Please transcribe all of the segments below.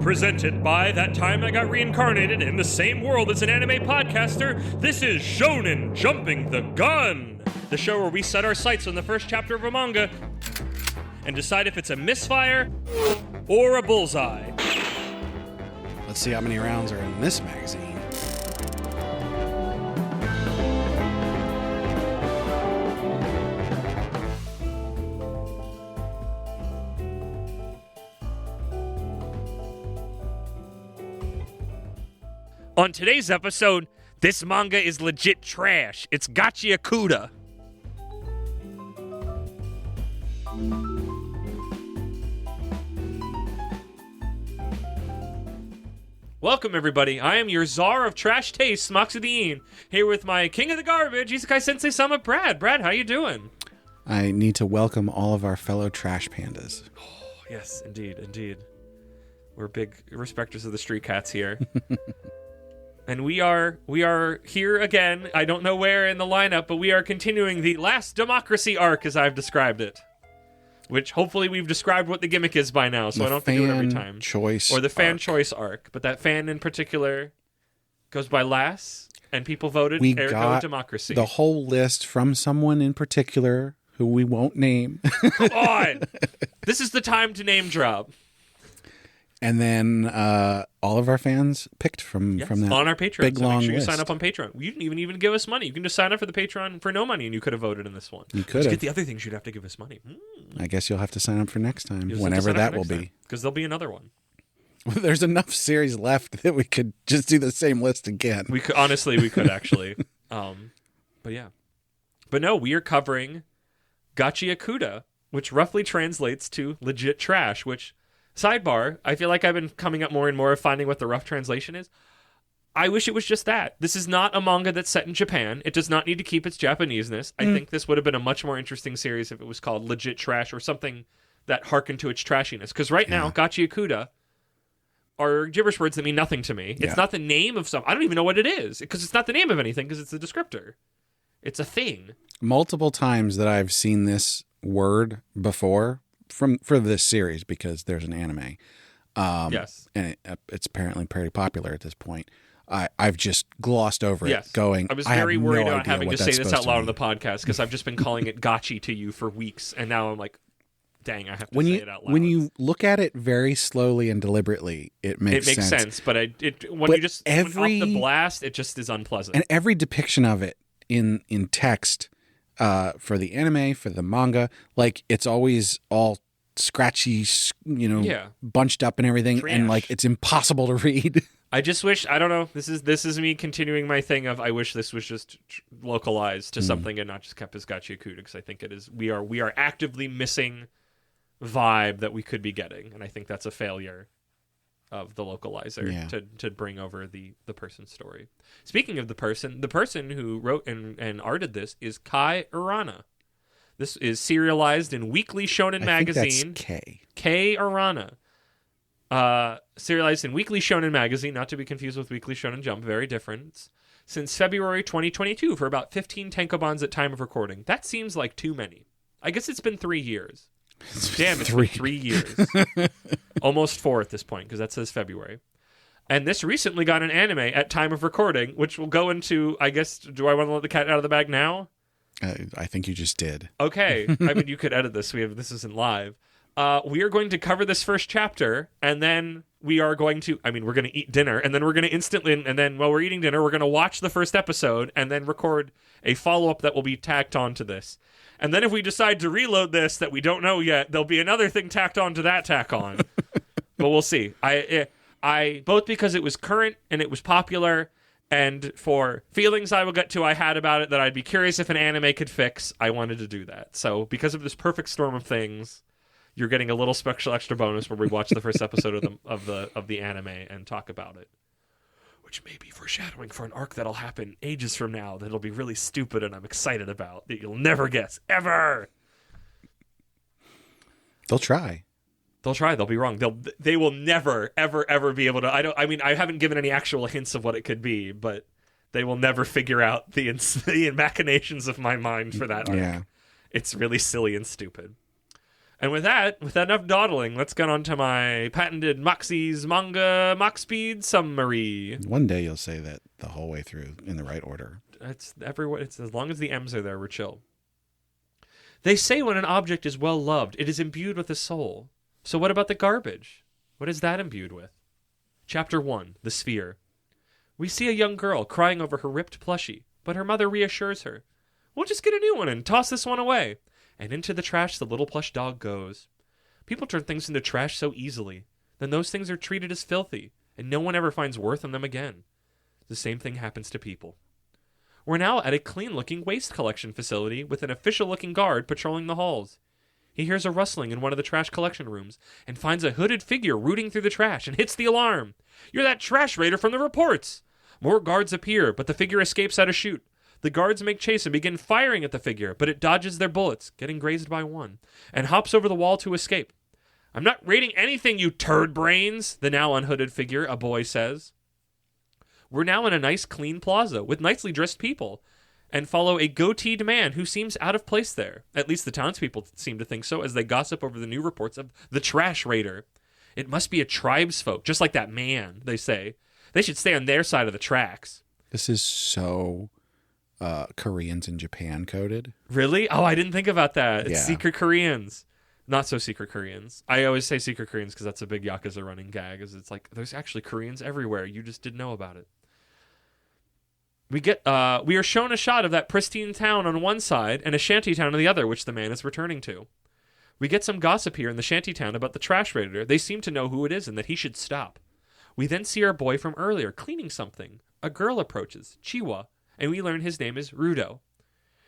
Presented by That Time I Got Reincarnated in the same world as an anime podcaster, this is Shonen Jumping the Gun, the show where we set our sights on the first chapter of a manga and decide if it's a misfire or a bullseye. Let's see how many rounds are in this magazine. On today's episode, this manga is legit trash. It's Gachiakuta. Welcome, everybody. I am your czar of trash taste, Smoxidine, here with my king of the garbage, Isekai Sensei Sama, Brad. Brad, how you doing? I need to welcome all of our fellow trash pandas. Oh, yes, indeed, indeed. We're big respecters of the street cats here. And we are here again. I don't know where in the lineup, but we are continuing the last democracy arc, as I've described it. Which, hopefully, we've described what the gimmick is by now, so I don't have to do it every time. Choice or the fan arc. choice arc. But that fan in particular goes by Lass, and people voted, We ergo got democracy. the whole list from someone in particular who we won't name. Come on! This is the time to name drop. And then all of our fans picked from that on our Patreon. big, so long make sure list. you sign up on Patreon. You didn't even give us money. You can just sign up for the Patreon for no money, and you could have voted in this one. You could have. Get the other things, you'd have to give us money. I guess you'll have to sign up for next time, whenever that will be. Because there'll be another one. There's enough series left that we could just do the same list again. We could, honestly, we could actually. But yeah. But no, we are covering Gachiakuta, which roughly translates to legit trash, which... Sidebar, I feel like I've been coming up more and more of finding what the rough translation is. I wish it was just that. This is not a manga that's set in Japan. It does not need to keep its Japanese-ness. I think this would have been a much more interesting series if it was called Legit Trash or something that harkened to its trashiness. Because right now, Gachiakuta are gibberish words that mean nothing to me. It's not the name of something. I don't even know what it is. Because it's not the name of anything, because it's a descriptor. It's a thing. Multiple times that I've seen this word before... for this series, because there's an anime. Yes. And it's apparently pretty popular at this point. I've just glossed over it, going, I was very worried about idea having what to say that's this supposed out loud to on the mean. podcast, because I've just been calling it Gachi to you for weeks, and now I'm like, dang, I have to When say you it out loud. when you look at it very slowly and deliberately, it makes sense. But when But you just when off the blast, it just is unpleasant. And every depiction of it in text for the anime, for the manga, like it's always all scratchy, bunched up and everything, Trash. and like it's impossible to read. I just wish, I don't know, this is me continuing my thing of I wish this was just localized to something and not just kept as Gachiakuta, because I think it is, we are actively missing vibe that we could be getting, and I think that's a failure of the localizer to bring over the person's story. Speaking of the person who wrote and arted this is Kai Urana. This is serialized in Weekly Shonen Magazine. Think that's K. K. Arana. Serialized in Weekly Shonen Magazine, not to be confused with Weekly Shonen Jump, very different. Since February 2022 for about 15 tankobons at time of recording. That seems like too many. I guess it's been 3 years. Damn, it's been 3 years. Almost 4 at this point, because that says February. And this recently got an anime at time of recording, which will go into, I guess, do I want to let the cat out of the bag now? I think you just did. Okay. I mean, you could edit this. This isn't live. We are going to cover this first chapter, and then we are going to, we're going to eat dinner, and then we're going to and then while we're eating dinner, we're going to watch the first episode, and then record a follow-up that will be tacked on to this. And then if we decide to reload this that we don't know yet, there'll be another thing tacked on to that tack on. But we'll see. I both because it was current and it was popular, and for feelings I will get to I had about it that I'd be curious if an anime could fix, I wanted to do that. So because of this perfect storm of things, you're getting a little special extra bonus where we watch the first episode of the anime and talk about it. Which may be foreshadowing for an arc that'll happen ages from now that'll be really stupid and I'm excited about, that you'll never guess, ever! They'll try. They'll be wrong. They will never, ever be able to... I haven't given any actual hints of what it could be, but they will never figure out the machinations of my mind for that arc. Yeah. It's really silly and stupid. And with enough dawdling, let's get on to my patented Moxie's Manga Mach Speed summary. One day you'll say that the whole way through in the right order. It's as long as the M's are there, we're chill. They say when an object is well loved, it is imbued with a soul. So what about the garbage? What is that imbued with? Chapter 1, The Sphere. We see a young girl crying over her ripped plushie, but her mother reassures her. We'll just get a new one and toss this one away. And into the trash the little plush dog goes. People turn things into trash so easily. Then those things are treated as filthy, and no one ever finds worth in them again. The same thing happens to people. We're now at a clean-looking waste collection facility with an official-looking guard patrolling the halls. He hears a rustling in one of the trash collection rooms and finds a hooded figure rooting through the trash and hits the alarm. You're that trash raider from the reports! More guards appear, but the figure escapes at a chute. The guards make chase and begin firing at the figure, but it dodges their bullets, getting grazed by one, and hops over the wall to escape. I'm not raiding anything, you turd brains, the now unhooded figure, a boy says. We're now in a nice clean plaza with nicely dressed people, and follow a goateed man who seems out of place there. At least the townspeople seem to think so as they gossip over the new reports of the trash raider. It must be a tribesfolk, just like that man, they say. They should stay on their side of the tracks. This is so Koreans in Japan coded. Really? Oh, I didn't think about that. It's Yeah. secret Koreans. Not so secret Koreans. I always say secret Koreans because that's a big Yakuza running gag. Is it's like there's actually Koreans everywhere. You just didn't know about it. We are shown a shot of that pristine town on one side and a shanty town on the other, which the man is returning to. We get some gossip here in the shanty town about the trash raider. They seem to know who it is and that he should stop. We then see our boy from earlier cleaning something. A girl approaches, Chiwa, and we learn his name is Rudo.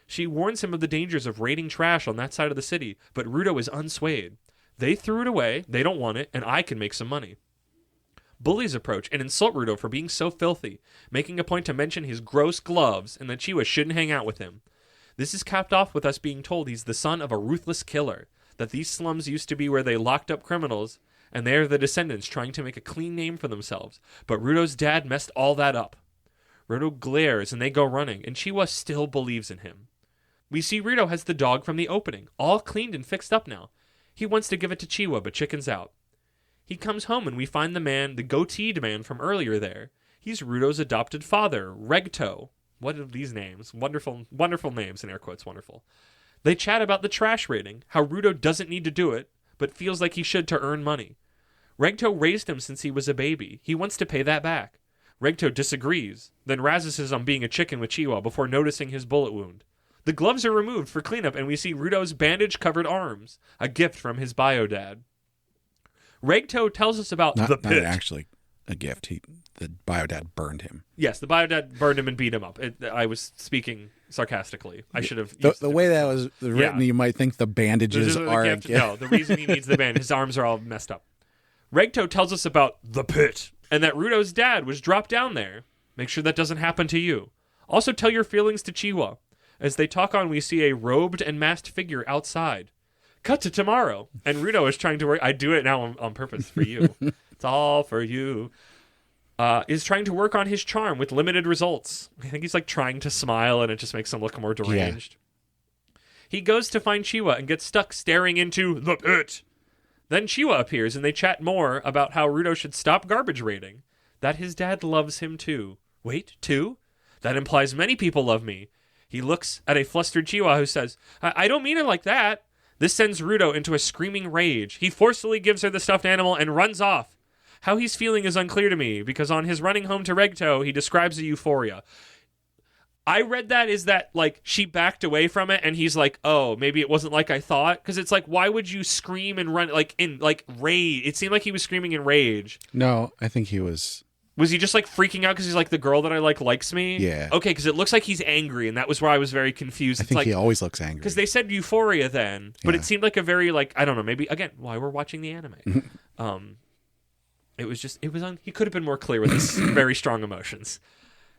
She warns him of the dangers of raiding trash on that side of the city, but Rudo is unswayed. They threw it away, they don't want it, and I can make some money. Bullies approach and insult Rudo for being so filthy, making a point to mention his gross gloves and that Chiwa shouldn't hang out with him. This is capped off with us being told he's the son of a ruthless killer, that these slums used to be where they locked up criminals, and they are the descendants trying to make a clean name for themselves, but Rudo's dad messed all that up. Rudo glares and they go running, and Chiwa still believes in him. We see Rudo has the dog from the opening, all cleaned and fixed up now. He wants to give it to Chiwa, but chickens out. He comes home and we find the goateed man from earlier there. He's Rudo's adopted father, Regto. What are these names? Wonderful, wonderful names, in air quotes, wonderful. They chat about the trash raiding, how Rudo doesn't need to do it, but feels like he should to earn money. Regto raised him since he was a baby. He wants to pay that back. Regto disagrees, then razzes his on being a chicken with Chiwa before noticing his bullet wound. The gloves are removed for cleanup, and we see Rudo's bandage-covered arms, a gift from his bio dad. Regto tells us about the pit. Not actually a gift. The bio dad burned him. Yes, the bio dad burned him and beat him up. I was speaking sarcastically. I should have used the way that was written. You might think the bandages are a gift. No, the reason he needs the band, his arms are all messed up. Regto tells us about the pit and that Rudo's dad was dropped down there. Make sure that doesn't happen to you. Also tell your feelings to Chiwa. As they talk on, we see a robed and masked figure outside. Cut to tomorrow. And Rudo is trying to work. I do it now on purpose for you. It's all for you. Is trying to work on his charm with limited results. I think he's like trying to smile and it just makes him look more deranged. Yeah. He goes to find Chiwa and gets stuck staring into the pit. Then Chiwa appears and they chat more about how Rudo should stop garbage raiding. That his dad loves him too. Wait, too? That implies many people love me. He looks at a flustered Chiwa who says, I don't mean it like that. This sends Rudo into a screaming rage. He forcefully gives her the stuffed animal and runs off. How he's feeling is unclear to me, because on his running home to Regto, he describes a euphoria. I read that is that, like, she backed away from it, and he's like, oh, maybe it wasn't like I thought? Because it's like, why would you scream and run, like, in, like, rage? It seemed like he was screaming in rage. No, I think he was... Was he just, like, freaking out because he's like, the girl that I like likes me? Yeah. Okay, because it looks like he's angry, and that was where I was very confused. I think like, he always looks angry. Because they said euphoria then, but it seemed like a very, like, I don't know, maybe, again, why we're watching the anime. It was he could have been more clear with his very strong emotions.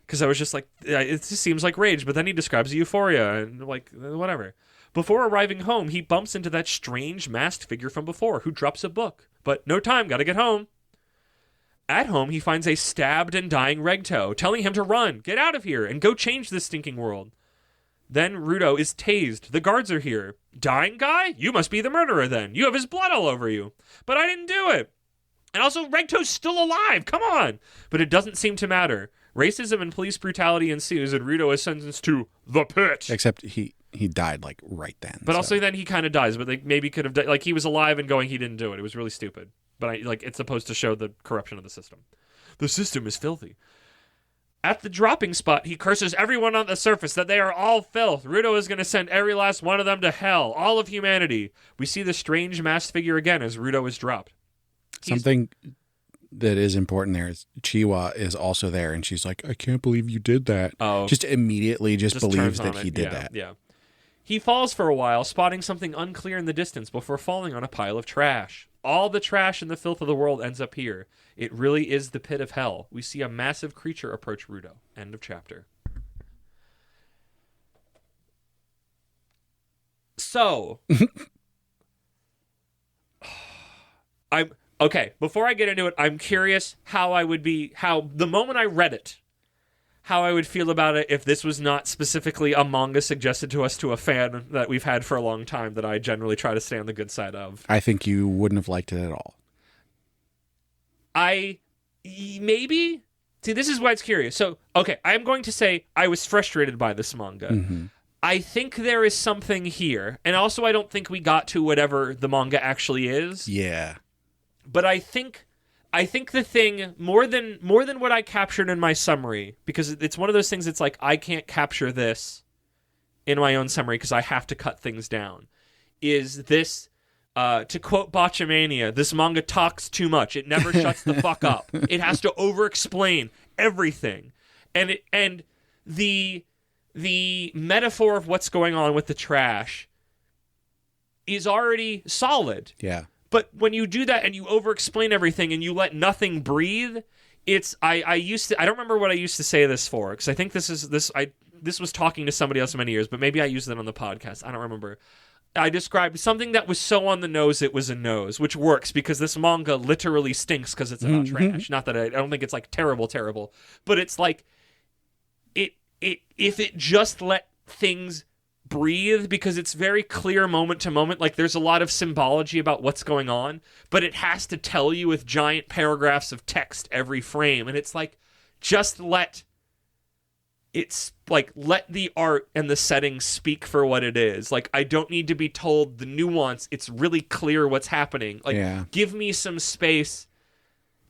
Because I was just like, it just seems like rage, but then he describes euphoria, and like, whatever. Before arriving home, he bumps into that strange masked figure from before, who drops a book. But no time, gotta get home. At home, he finds a stabbed and dying Regto, telling him to run, get out of here, and go change this stinking world. Then Rudo is tased. The guards are here. Dying guy? You must be the murderer then. You have his blood all over you. But I didn't do it. And also, Regto's still alive. Come on. But it doesn't seem to matter. Racism and police brutality ensues, and Rudo is sentenced to the pit. Except he died, like, right then. But also then he kind of dies. But they maybe could have died. Like, he was alive and going, he didn't do it. It was really stupid. But, it's supposed to show the corruption of the system. The system is filthy. At the dropping spot, he curses everyone on the surface that they are all filth. Rudo is going to send every last one of them to hell. All of humanity. We see the strange masked figure again as Rudo is dropped. Something that is important there is Chiwa is also there, and she's like, I can't believe you did that. Oh. Just immediately just believes that he did that. Yeah. He falls for a while, spotting something unclear in the distance before falling on a pile of trash. All the trash and the filth of the world ends up here. It really is the pit of hell. We see a massive creature approach Rudo. End of chapter. So, okay, before I get into it, I'm curious how the moment I read it, how I would feel about it if this was not specifically a manga suggested to us to a fan that we've had for a long time that I generally try to stay on the good side of. I think you wouldn't have liked it at all. Maybe? See, this is why it's curious. So, okay, I'm going to say I was frustrated by this manga. Mm-hmm. I think there is something here. And also, I don't think we got to whatever the manga actually is. Yeah. But I think the thing, more than what I captured in my summary, because it's one of those things, it's like, I can't capture this in my own summary because I have to cut things down, is this, to quote Botchamania, this manga talks too much. It never shuts the fuck up. It has to over-explain everything. And the metaphor of what's going on with the trash is already solid. Yeah. But when you do that and you over-explain everything and you let nothing breathe, it's I don't remember what I used to say this for, because I think this was talking to somebody else many years, but maybe I used it on the podcast. I don't remember. I described something that was so on the nose it was a nose, which works because this manga literally stinks because it's about trash. Not that I don't think it's like terrible, but it's like if it just let things breathe, because it's very clear moment to moment, like there's a lot of symbology about what's going on, but it has to tell you with giant paragraphs of text every frame, and it's like, just let the art and the setting speak for what it is. Like, I don't need to be told the nuance. It's really clear what's happening. Like, Give me some space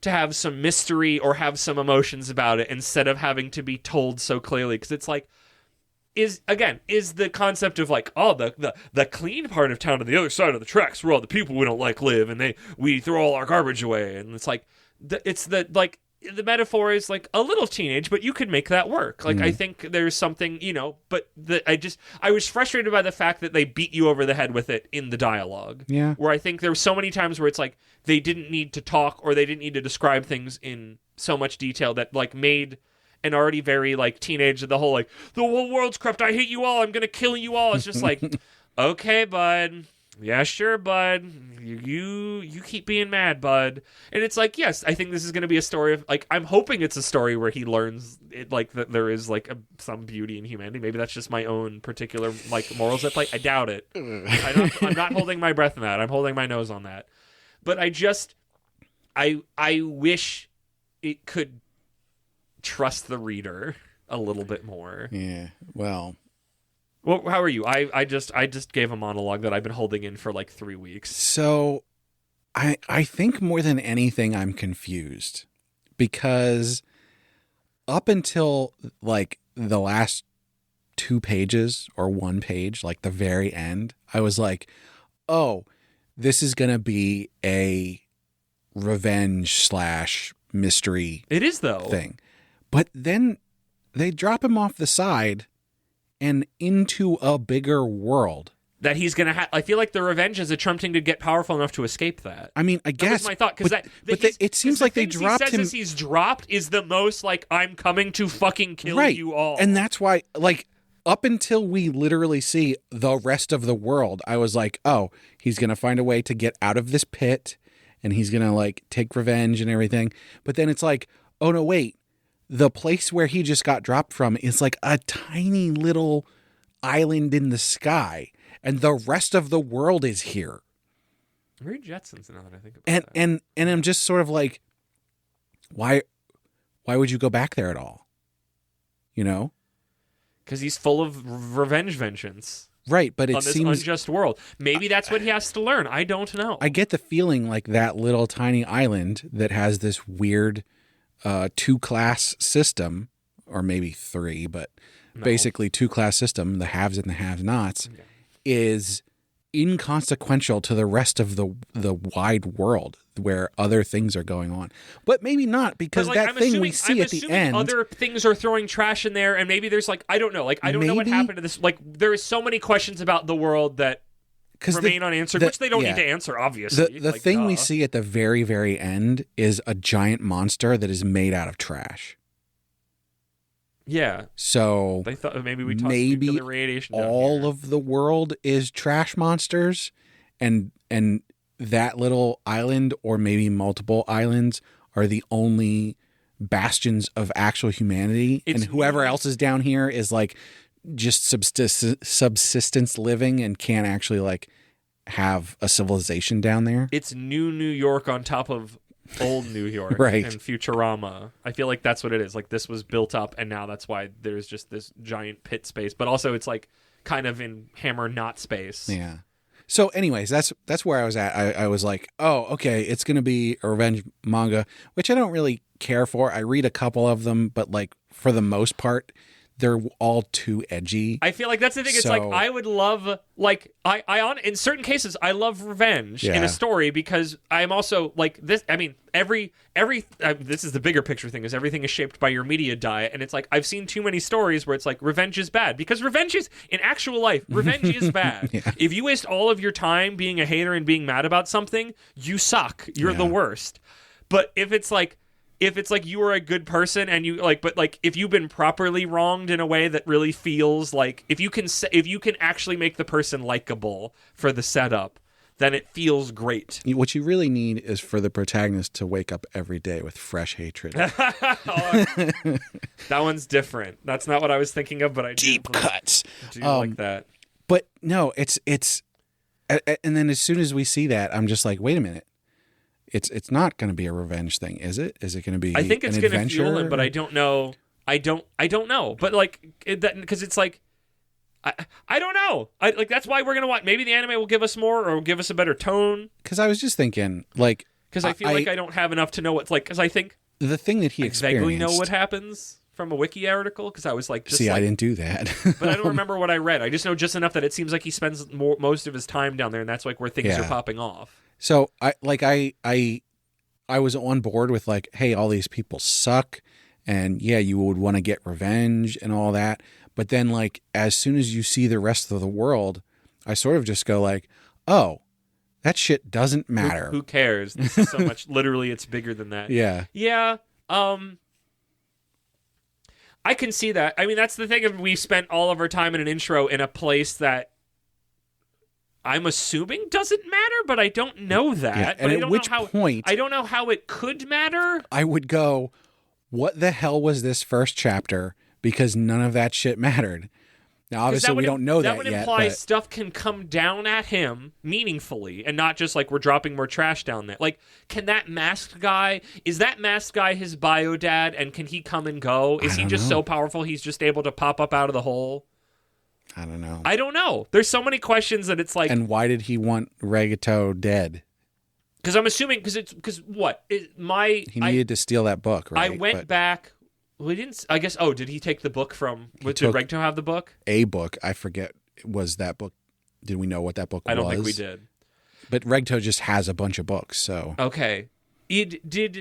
to have some mystery or have some emotions about it instead of having to be told so clearly, because it's like, is the concept of like, oh, the clean part of town on the other side of the tracks where all the people we don't like live, and we throw all our garbage away, and it's like the metaphor is like a little teenage, but you could make that work. Like, I think there's something, but I was frustrated by the fact that they beat you over the head with it in the dialogue. Yeah. Where I think there were so many times where it's like they didn't need to talk or they didn't need to describe things in so much detail that like made an already very like teenage, the whole world's corrupt, I hate you all, I'm gonna kill you all. It's just like, okay, bud. Yeah, sure, bud. You keep being mad, bud. And it's like, yes, I think this is going to be a story of, like, I'm hoping it's a story where he learns, like, that there is, like, some beauty in humanity. Maybe that's just my own particular, like, morals at play. I doubt it. I'm not holding my breath on that. I'm holding my nose on that. But I wish it could trust the reader a little bit more. Yeah, well, how are you? I just gave a monologue that I've been holding in for like 3 weeks. So I think more than anything I'm confused, because up until like the last 2 pages or 1 page, like the very end, I was like, oh, this is going to be a revenge / mystery. It is, though. Thing. But then they drop him off the side and into a bigger world that he's gonna have. I feel like the revenge is attempting to get powerful enough to escape that. I mean, I guess that was my thought, because it seems like they dropped him. He's dropped is the most like, I'm coming to fucking kill you all, and that's why, like, up until we literally see the rest of the world, I was like, oh, he's gonna find a way to get out of this pit, and he's gonna like take revenge and everything. But then it's like, oh no, wait. The place where he just got dropped from is like a tiny little island in the sky, and the rest of the world is here. Very Jetsons now that I think about that. And I'm just sort of like, why would you go back there at all? You know? Because he's full of revenge vengeance. Right, but it on this seems unjust world. Maybe that's what he has to learn. I don't know. I get the feeling like that little tiny island that has this weird 2-class system, or maybe 3, but basically 2-class system, the haves and the have-nots, is inconsequential to the rest of the wide world where other things are going on. But maybe not, because that thing we see at the end, other things are throwing trash in there, and maybe there's like, I don't know, like I don't know what happened to this. Like there is so many questions about the world that remain unanswered, which they don't need to answer, obviously. The thing we see at the very, very end is a giant monster that is made out of trash. Yeah. So they thought maybe we tossed nuclear radiation down all here. of the world is trash monsters, and that little island, or maybe multiple islands, are the only bastions of actual humanity, and whoever else is down here is like just subsistence living and can't actually like have a civilization down there. It's New York on top of old New York, right? And Futurama. I feel like that's what it is. Like this was built up, and now that's why there's just this giant pit space. But also, it's like kind of in Hammer not space. Yeah. So, anyways, that's where I was at. I was like, oh, okay, it's gonna be a revenge manga, which I don't really care for. I read a couple of them, but like for the most part, they're all too edgy. I feel like that's the thing. It's like I would love, like in certain cases, I love revenge in a story, because I'm also like this. I mean, every this is the bigger picture thing, is everything is shaped by your media diet, and it's like I've seen too many stories where it's like revenge is bad, because revenge is in actual life. Revenge is bad. Yeah. If you waste all of your time being a hater and being mad about something, you suck. You're the worst. But if it's like you are a good person and you like, but like if you've been properly wronged in a way that really feels like, if you can actually make the person likable for the setup, then it feels great. What you really need is for the protagonist to wake up every day with fresh hatred. That one's different. That's not what I was thinking of, but I deep cuts. Do like that. But no, it's and then as soon as we see that, I'm just like, wait a minute. It's not going to be a revenge thing, is it? Is it going to be? I think it's going to fuel him, but I don't know. I don't know. But like, because it's like, I don't know. That's why we're going to watch. Maybe the anime will give us more, or give us a better tone. Because I was just thinking, like, because I feel like I don't have enough to know what's like. Because I think the thing that he experienced, vaguely know what happens from a wiki article. Because I was like, just I didn't do that. But I don't remember what I read. I just know just enough that it seems like he spends most of his time down there, and that's like where things are popping off. So I was on board with like, hey, all these people suck, and yeah, you would want to get revenge and all that. But then like, as soon as you see the rest of the world, I sort of just go like, oh, that shit doesn't matter. Who cares? This is so much. Literally, it's bigger than that. Yeah. Yeah. I can see that. I mean, that's the thing of we spent all of our time in an intro in a place that I'm assuming doesn't matter, but I don't know that. Yeah, and but at which point, I don't know how it could matter. I would go, what the hell was this first chapter? Because none of that shit mattered. Now, obviously, we don't know that yet. That would imply stuff can come down at him meaningfully, and not just like we're dropping more trash down there. Like, can that masked guy, is that masked guy his bio dad, and can he come and go? Is he just so powerful he's just able to pop up out of the hole? I don't know. I don't know. There's so many questions that it's like. And why did he want Regato dead? Because I'm assuming, he needed to steal that book, right? I went back. Well, he didn't. I guess. Oh, did he take the book from? Did Regato have the book? A book. I forget. Was that book? Did we know what that book was? I don't think we did. But Regato just has a bunch of books, so. Okay. Did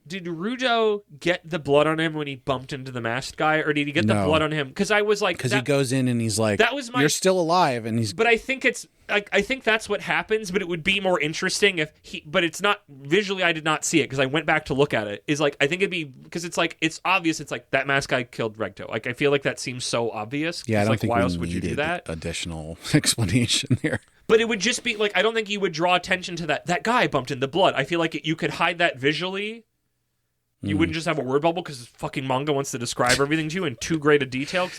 Rudo get the blood on him when he bumped into the masked guy, or did he get the blood on him? Because I was like, because he goes in and he's like, "You're still alive," and he's. But I think it's I think that's what happens. But it would be more interesting if he. But it's not visually. I did not see it because I went back to look at it. Is like I think it'd be because it's like it's obvious. It's like that masked guy killed Regato. Like I feel like that seems so obvious. Yeah, I don't think why we else would you do needed that? Additional explanation there. But it would just be like I don't think you would draw attention to that guy bumped in the blood. I feel like you could hide that visually. You wouldn't just have a word bubble because fucking manga wants to describe everything to you in too great a detail.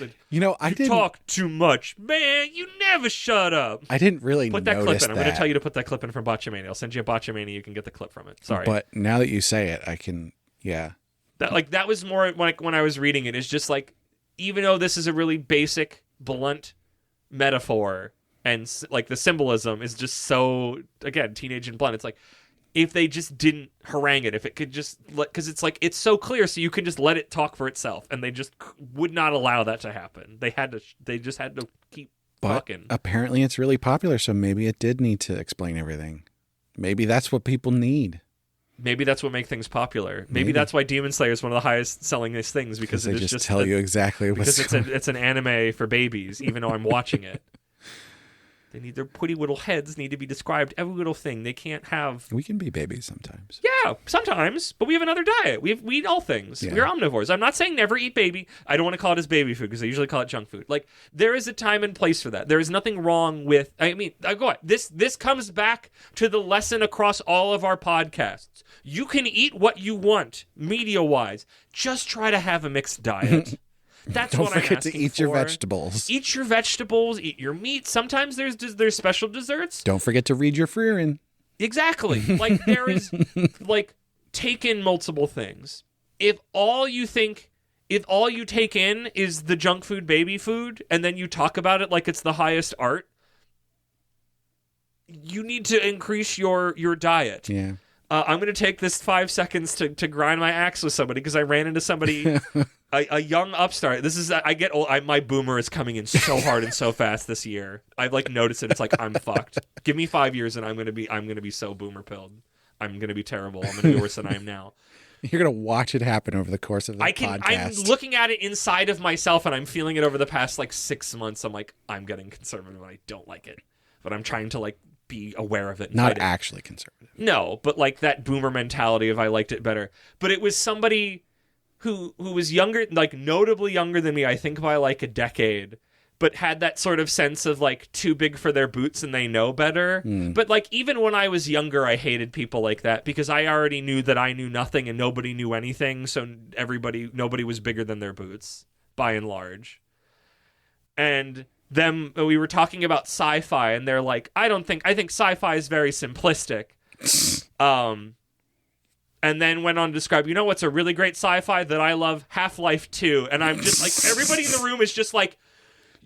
I didn't talk too much, man. You never shut up. I didn't really put that clip in. I'm going to that. tell you to put that clip in from Botchamania. I'll send you a Botchamania. You can get the clip from it. Sorry, but now that you say it, I can. Yeah, that was more like when I was reading it. It's just like, even though this is a really basic, blunt metaphor, and like the symbolism is just so, again, teenage and blunt. It's like, if they just didn't harangue it, if it could just, because it's like, it's so clear, so you can just let it talk for itself, and they just would not allow that to happen. They just had to keep talking. Apparently it's really popular, so maybe it did need to explain everything. Maybe that's what people need. Maybe that's what makes things popular. Maybe that's why Demon Slayer is one of the highest selling things, because they just tell you exactly what's because it's an anime for babies, even though I'm watching it. Their pretty little heads need to be described, every little thing. They can't have... We can be babies sometimes. Yeah, sometimes. But we have another diet. We eat all things. Yeah. We're omnivores. I'm not saying never eat baby. I don't want to call it as baby food because I usually call it junk food. Like, there is a time and place for that. There is nothing wrong with... I mean, go on. This comes back to the lesson across all of our podcasts. You can eat what you want, media-wise. Just try to have a mixed diet. That's what I'm asking for. Don't forget to eat your vegetables. Eat your vegetables. Eat your meat. Sometimes there's special desserts. Don't forget to read your Frieren. Exactly. Like, there is, like, take in multiple things. If all you take in is the junk food, baby food, and then you talk about it like it's the highest art, you need to increase your diet. Yeah. I'm going to take this 5 seconds to grind my axe with somebody because I ran into somebody, a young upstart. This is, I get old. My boomer is coming in so hard and so fast this year. I've like noticed it. It's like, I'm fucked. Give me 5 years and I'm going to be so boomer pilled. I'm going to be terrible. I'm going to be worse than I am now. You're going to watch it happen over the course of the podcast. I'm looking at it inside of myself and I'm feeling it over the past like 6 months. I'm like, I'm getting conservative and I don't like it, but I'm trying to like be aware of it. Not actually conservative. No, but like that boomer mentality of I liked it better. But it was somebody who was younger, like notably younger than me, I think by like a decade, but had that sort of sense of like too big for their boots and they know better. But like even when I was younger, I hated people like that because I already knew that I knew nothing and nobody knew anything. So nobody was bigger than their boots by and large. And we were talking about sci-fi and they're like, I think sci-fi is very simplistic. And then went on to describe, you know what's a really great sci-fi that I love? Half-Life 2. And I'm just like, everybody in the room is just like,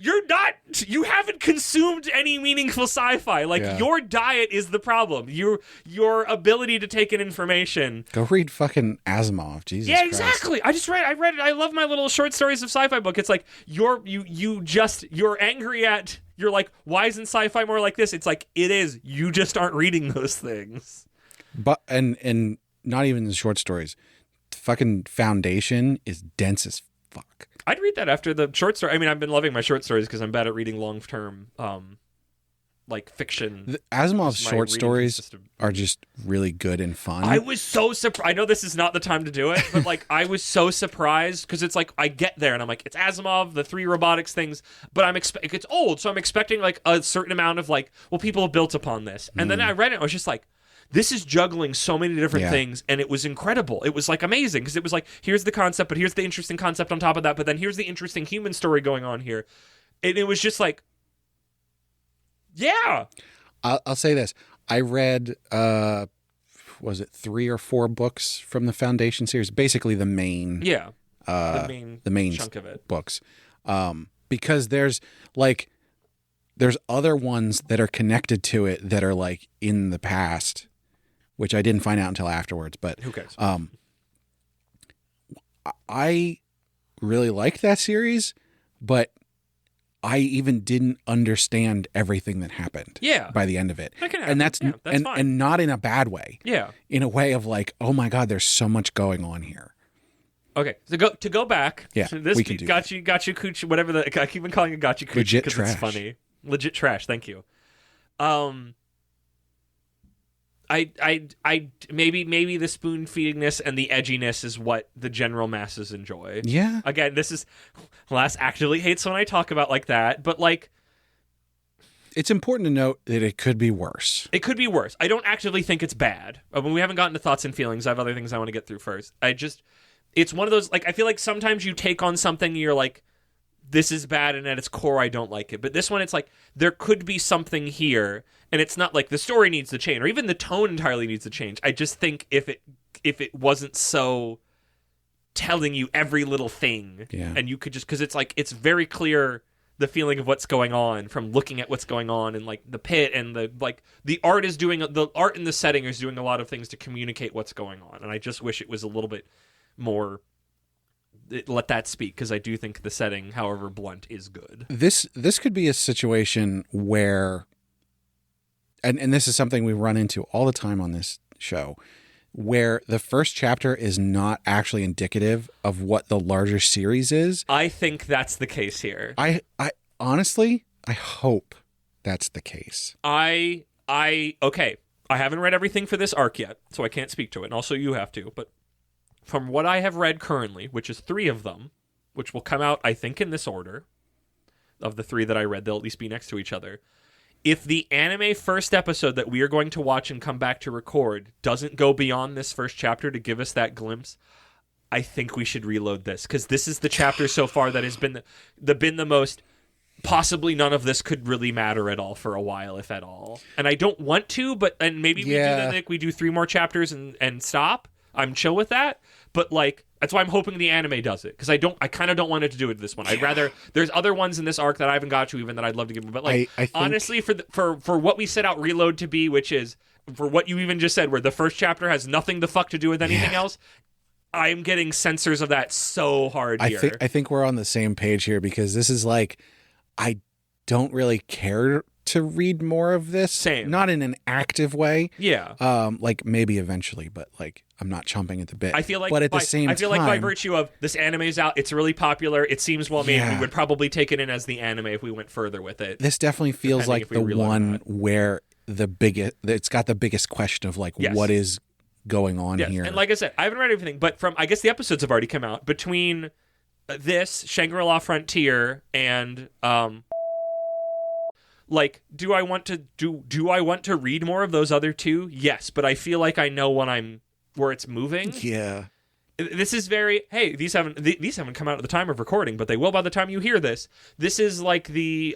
you haven't consumed any meaningful sci-fi. Like, your diet is the problem. Your ability to take in information. Go read fucking Asimov. Jesus Christ. Exactly. I read it. I love my little short stories of sci-fi book. It's like, you're angry at, you're like, why isn't sci-fi more like this? It's like, it is. You just aren't reading those things. But, and not even the short stories. The fucking foundation is dense as fuck. I'd read that after the short story. I mean, I've been loving my short stories because I'm bad at reading long-term, like, fiction. Asimov's short stories are just really good and fun. I was so surprised. I know this is not the time to do it, but, like, I was so surprised because it's like, I get there and I'm like, it's Asimov, the 3 robotics things, but it's old, so I'm expecting, like, a certain amount of, like, well, people have built upon this. And then I read it and I was just like, this is juggling so many different things, and it was incredible. It was, like, amazing, because it was like, here's the concept, but here's the interesting concept on top of that, but then here's the interesting human story going on here. And it was just like, yeah. I'll say this. I read, was it 3 or 4 books from the Foundation series? Basically the main... Yeah, the main chunk of it. Books. Because there's other ones that are connected to it that are, like, in the past, which I didn't find out until afterwards, but who cares? I really liked that series, but I even didn't understand everything that happened. Yeah. By the end of it. That can happen. And that's fine. And not in a bad way. Yeah. In a way of like, oh my God, there's so much going on here. Okay, so to go back. Yeah, this we can do Gachiakuta, whatever I keep on calling it Gachiakuta because it's funny. Legit trash. Thank you. I maybe the spoon feedingness and the edginess is what the general masses enjoy. Yeah. Again, this is Lass actively hates when I talk about like that, but like It's important to note that it could be worse. It could be worse. I don't actively think it's bad. When we haven't gotten to thoughts and feelings, I have other things I want to get through first. It's one of those, like, I feel like sometimes you take on something and you're like, this is bad, and at its core, I don't like it. But this one, it's like, there could be something here, and it's not like the story needs to change, or even the tone entirely needs to change. I just think if it wasn't so telling you every little thing, and you could just, because it's like, it's very clear the feeling of what's going on from looking at what's going on, and like the pit, and the art in the setting is doing a lot of things to communicate what's going on, and I just wish it was a little bit more. Let that speak, because I do think the setting, however blunt, is good. This could be a situation where, and this is something we run into all the time on this show, where the first chapter is not actually indicative of what the larger series is. I think that's the case here. I honestly, I hope that's the case. Okay. I haven't read everything for this arc yet, so I can't speak to it, and also you have to, but from what I have read currently, which is 3 of them, which will come out, I think, in this order, of the 3 that I read, they'll at least be next to each other. If the anime first episode that we are going to watch and come back to record doesn't go beyond this first chapter to give us that glimpse, I think we should reload this, because this is the chapter so far that has been the most. Possibly none of this could really matter at all for a while, if at all. And I don't want to, and maybe we do that, Nick. We do 3 more chapters and stop. I'm chill with that, but like that's why I'm hoping the anime does it, because I kind of don't want it to do it this one. I'd rather there's other ones in this arc that I haven't got to even that I'd love to give them, but like I think, honestly, for what we set out Reload to be, which is for what you even just said, where the first chapter has nothing the fuck to do with anything else, I'm getting censors of that so hard here. I think we're on the same page here, because this is like, I don't really care to read more of this. Same. Not in an active way. Yeah. Like maybe eventually, but like I'm not chomping at the bit. I feel like, but at the same time, I feel like by virtue of this anime's out, it's really popular. It seems well made. We would probably take it in as the anime if we went further with it. This definitely feels like the one where it's got the biggest question of like what is going on here. And like I said, I haven't read everything, but I guess the episodes have already come out between this Shangri-La Frontier and like, do I want to read more of those other 2? Yes, but I feel like I know where it's moving. Yeah. This is these haven't come out at the time of recording, but they will by the time you hear this. This is like the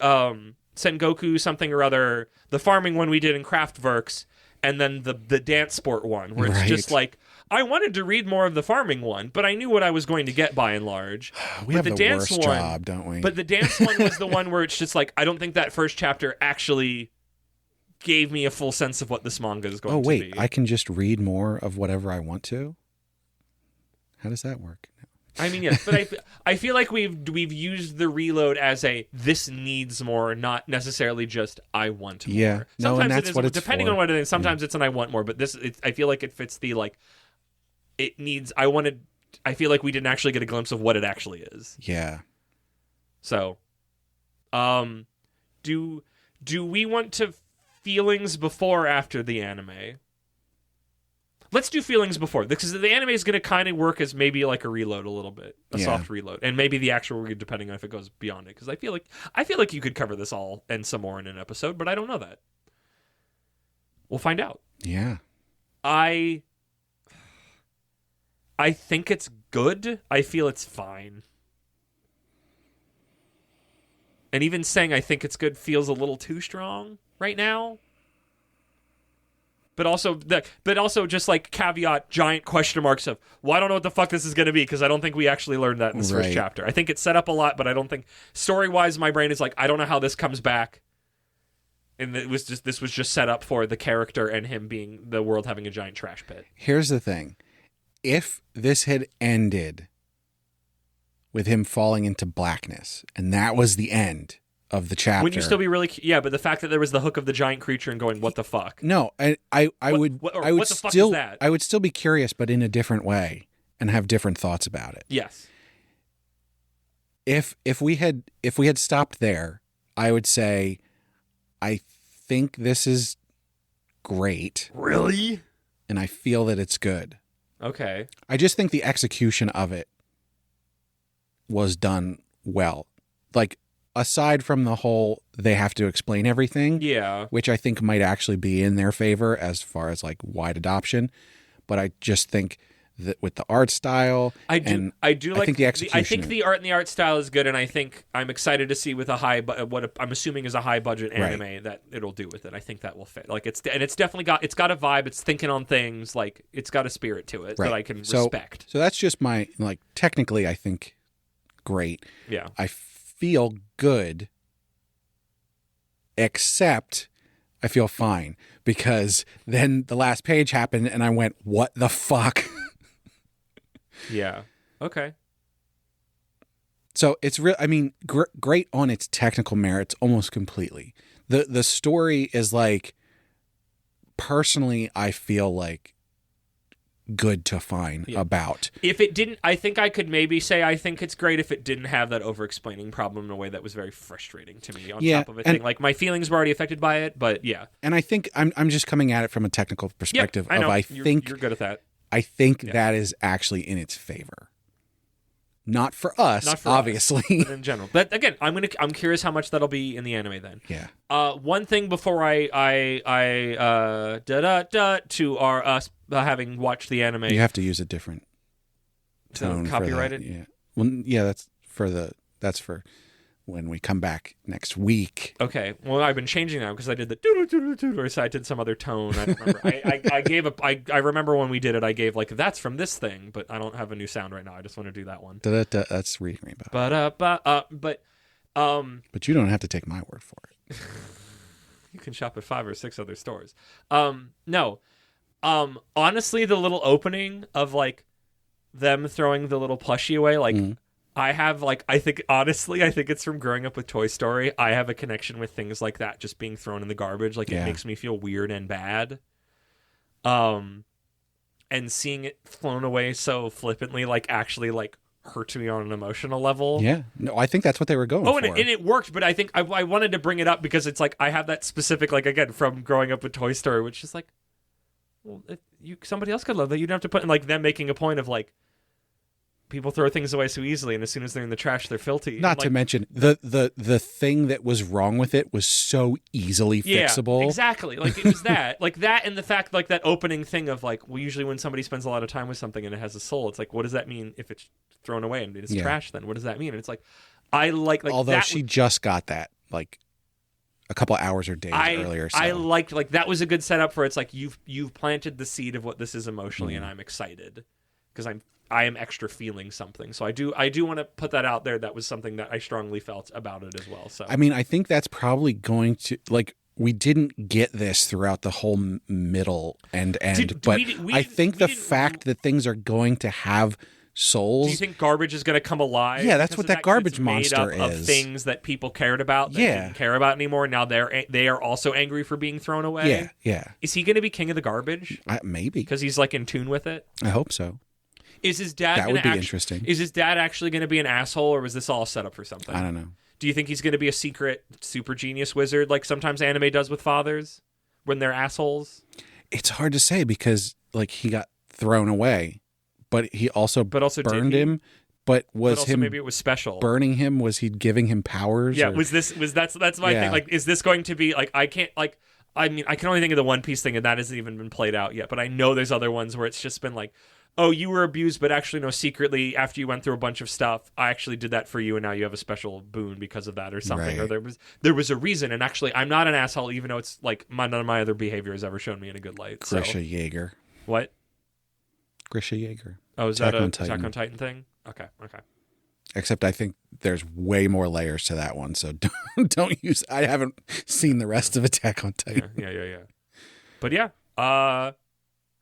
Sengoku something or other, the farming one we did in Kraftwerks, and then the dance sport one, where it's just like, I wanted to read more of the farming one, but I knew what I was going to get by and large. We have the worst job, don't we? But the dance one was the one where it's just like, I don't think that first chapter actually gave me a full sense of what this manga is going to be. Oh, wait, I can just read more of whatever I want to? How does that work? I mean, yes, but I feel like we've used the reload as this needs more, not necessarily just I want more. Yeah, sometimes that's what it's depending for. on what it is. Sometimes it's an I want more, but I feel like it fits the like. It needs. I feel like we didn't actually get a glimpse of what it actually is. Yeah. So, do we want to feelings before or after the anime? Let's do feelings before, because the anime is going to kind of work as maybe like a reload a little bit, a soft reload, and maybe the actual read depending on if it goes beyond it. Because I feel like you could cover this all and some more in an episode, but I don't know that. We'll find out. Yeah. I think it's good. I feel it's fine. And even saying I think it's good feels a little too strong right now. But also just like caveat, giant question marks of, well, I don't know what the fuck this is going to be, because I don't think we actually learned that in this first chapter. I think it's set up a lot, but I don't think story-wise my brain is like, I don't know how this comes back. And this was just set up for the character and him being the world having a giant trash pit. Here's the thing. If this had ended with him falling into blackness, and that was the end of the chapter, wouldn't you still be really? Yeah, but the fact that there was the hook of the giant creature and going, "What the fuck?" No, I would still be curious, but in a different way, and have different thoughts about it. Yes. If we had stopped there, I would say, I think this is great. Really? And I feel that it's good. Okay. I just think the execution of it was done well. Like, aside from the whole they have to explain everything, Yeah. which I think might actually be in their favor as far as like wide adoption, but I just think that with the art style, I do like. I think the execution. I think the art and the art style is good, and I think I'm excited to see with a what I'm assuming is a high budget anime that it'll do with it. I think that will fit. Like it's definitely got a vibe. It's thinking on things. Like it's got a spirit to it that I can respect. So that's just my like. Technically, I think great. Yeah. I feel good, except I feel fine because then the last page happened and I went, "What the fuck?" Yeah. Okay. So it's real. I mean, great on its technical merits, almost completely. The story is like, personally, I feel like good to fine about. If it didn't, I think I could maybe say I think it's great if it didn't have that over-explaining problem in a way that was very frustrating to me. On top of it, like my feelings were already affected by it, but yeah. And I think I'm just coming at it from a technical perspective. I know. I think you're good at that. I think that is actually in its favor. Not for us, obviously. But in general. But again, I'm curious how much that'll be in the anime then. Yeah. One thing before I to our us having watched the anime. You have to use a different tone. Copyrighted? Yeah. Well, yeah, that's for when we come back next week. Okay. Well, I've been changing that because I did the doo-doo-doo-doo-doo, or so I did some other tone. I don't remember. I remember when we did it, I gave like, that's from this thing, but I don't have a new sound right now. I just want to do that one. That's Reading Rainbow. But you don't have to take my word for it. You can shop at 5 or 6 other stores. No. Honestly, the little opening of like them throwing the little plushie away, like, I have like, I think it's from growing up with Toy Story. I have a connection with things like that just being thrown in the garbage. Like it makes me feel weird and bad. And seeing it flown away so flippantly, like actually like hurts me on an emotional level. Yeah. No, I think that's what they were going for. And it worked, but I think I wanted to bring it up because it's like, I have that specific, like again, from growing up with Toy Story, which is like, well, if somebody else could love that. You'd have to put in like them making a point of like, people throw things away so easily, and as soon as they're in the trash, they're filthy. Not to mention the thing that was wrong with it was so easily fixable. Yeah, exactly. Like it was that, like that, and the fact, like that opening thing of like, well, usually when somebody spends a lot of time with something and it has a soul, it's like, what does that mean if it's thrown away and it's trash? Then what does that mean? And it's like, I like although she just got that like a couple hours or days earlier. So. I liked like that was a good setup for it's like you've planted the seed of what this is emotionally, and I'm excited because I am extra feeling something. So I do want to put that out there. That was something that I strongly felt about it as well. So I mean, I think that's probably going to like, we didn't get this throughout the whole middle and end, but I think the fact that things are going to have souls. Do you think garbage is going to come alive? Yeah, that's what that garbage monster is. Of things that people cared about that didn't care about anymore. Now they are also angry for being thrown away. Yeah, yeah. Is he going to be king of the garbage? Maybe. Because he's like in tune with it? I hope so. Is his dad that would be interesting. Is his dad actually going to be an asshole, or was this all set up for something? I don't know. Do you think he's going to be a secret super genius wizard like sometimes anime does with fathers when they're assholes? It's hard to say because like he got thrown away, but he also burned him. But maybe it was special. Burning him, was he giving him powers? Yeah, that's my thing. Like, is this going to be like, I can't like, I mean, I can only think of the One Piece thing, and that hasn't even been played out yet. But I know there's other ones where it's just been like, oh, you were abused, but actually, no, secretly, after you went through a bunch of stuff, I actually did that for you, and now you have a special boon because of that or something. Right. Or there was a reason, and actually, I'm not an asshole, even though it's like none of my other behavior has ever shown me in a good light. Grisha Yeager. What? Grisha Yeager. Oh, is that a Attack on Titan thing? Okay. Except I think there's way more layers to that one, so don't use. I haven't seen the rest of Attack on Titan. Yeah. But yeah,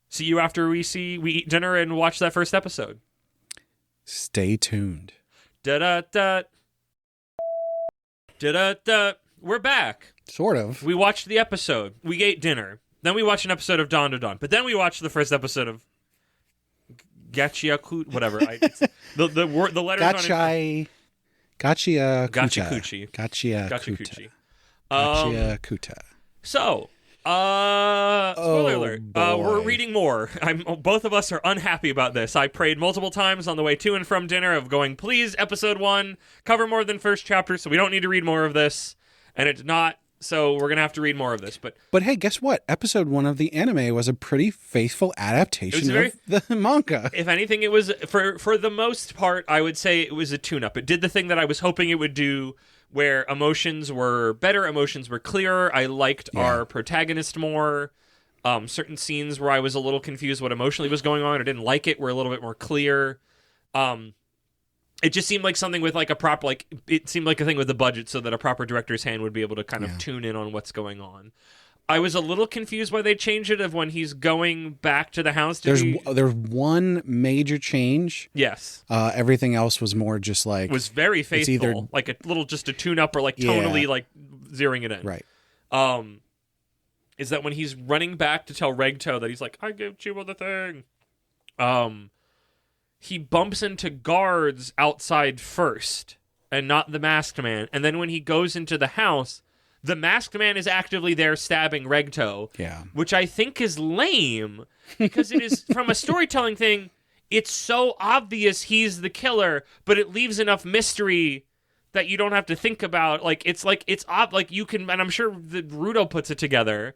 see you after we eat dinner and watch that first episode. Stay tuned. Da-da-da. Da-da-da. We're back. Sort of. We watched the episode. We ate dinner. Then we watched an episode of Dawn to Dawn. But then we watched the first episode of Gachiakuta, whatever. The letters on it. Gachiakuta. Gachiakuchi. Gachiakuta. Gachiakuchi. Gachiakuta. So, Spoiler alert. boy. We're reading more. Both of us are unhappy about this. I prayed multiple times on the way to and from dinner of going, please, episode 1, cover more than first chapter, so we don't need to read more of this. And it did not, so we're going to have to read more of this. But hey, guess what? Episode 1 of the anime was a pretty faithful adaptation of the manga. If anything, it was, for the most part, I would say it was a tune-up. It did the thing that I was hoping it would do, where emotions were better, emotions were clearer. I liked our protagonist more. Certain scenes where I was a little confused what emotionally was going on or didn't like it were a little bit more clear. It just seemed like something with like a proper, like, it seemed like a thing with the budget so that a proper director's hand would be able to kind of tune in on what's going on. I was a little confused why they changed it of when he's going back to the house. There's one major change. Yes. Everything else was more just like... was very faithful. Either, like a little, just a tune-up or like tonally like zeroing it in. Right. Is that when he's running back to tell Regto that he's like, I gave Chiwa the thing. He bumps into guards outside first and not the masked man. And then when he goes into the house... the masked man is actively there stabbing Regto, which I think is lame, because it is, from a storytelling thing, it's so obvious he's the killer, but it leaves enough mystery that you don't have to think about. Like, it's you can, and I'm sure the Rudo puts it together,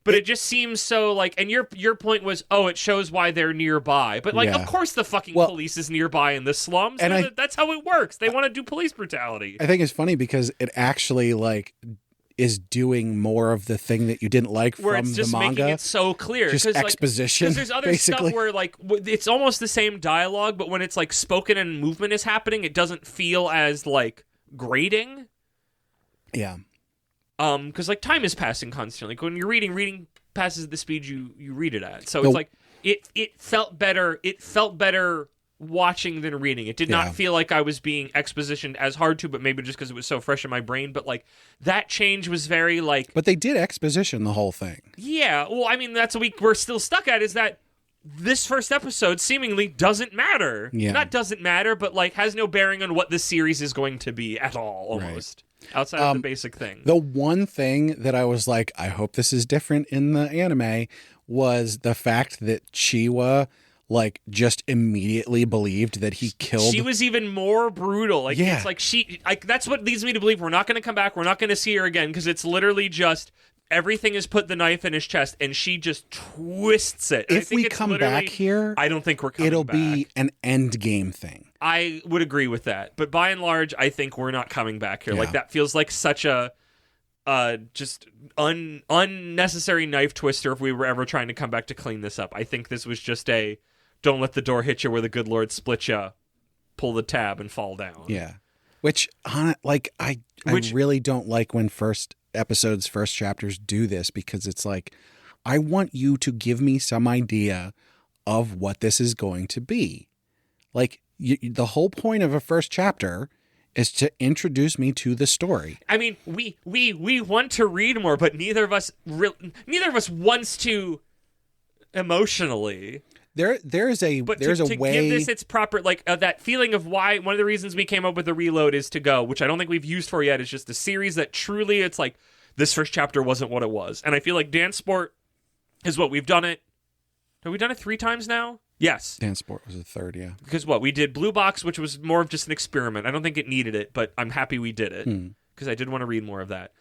but it just seems so, like, and your point was, it shows why they're nearby. But, like, of course the fucking police is nearby in the slums. And that's how it works. They want to do police brutality. I think it's funny because it actually, like... is doing more of the thing that you didn't like where from it's just the manga. Making it so clear. Just exposition. Because there's other basically. stuff where, like, it's almost the same dialogue, but when it's, like, spoken and movement is happening, it doesn't feel as, like, grating. Yeah. Because, like, time is passing constantly. Like, when you're reading passes the speed you read it at. So it's like, it felt better. It felt better watching than reading. It did not feel like I was being expositioned as hard to, but maybe just because it was so fresh in my brain. But like that change was very like... But they did exposition the whole thing. Yeah, well, I mean, that's what we're still stuck at, is that this first episode seemingly doesn't matter. Yeah. Not doesn't matter, but like has no bearing on what this series is going to be at all, almost. Right. Outside of the basic thing. The one thing that I was like, I hope this is different in the anime, was the fact that Chiwa... like, just immediately believed that he killed... She was even more brutal. Like, it's like that's what leads me to believe we're not going to come back, we're not going to see her again, because it's literally just, everything is put the knife in his chest, and she just twists it. If we come back here... I don't think we're coming back. It'll be an end game thing. I would agree with that. But by and large, I think we're not coming back here. Yeah. Like, that feels like such a... just unnecessary knife twister if we were ever trying to come back to clean this up. I think this was just a... don't let the door hit you where the good Lord split you, pull the tab and fall down. Yeah. Which, like, I really don't like when first chapters do this, because it's like, I want you to give me some idea of what this is going to be. Like, the whole point of a first chapter is to introduce me to the story. I mean, we want to read more, but neither of us wants to emotionally. There's a way to give this its proper, like, that feeling of why one of the reasons we came up with the reload is to go, which I don't think we've used for yet, is just a series that truly, it's like, this first chapter wasn't what it was. And I feel like Dance Sport is what we've done it. Have we done it 3 times now? Yes. Dance Sport was the third, yeah. Because we did Blue Box, which was more of just an experiment. I don't think it needed it, but I'm happy we did it, because I did want to read more of that.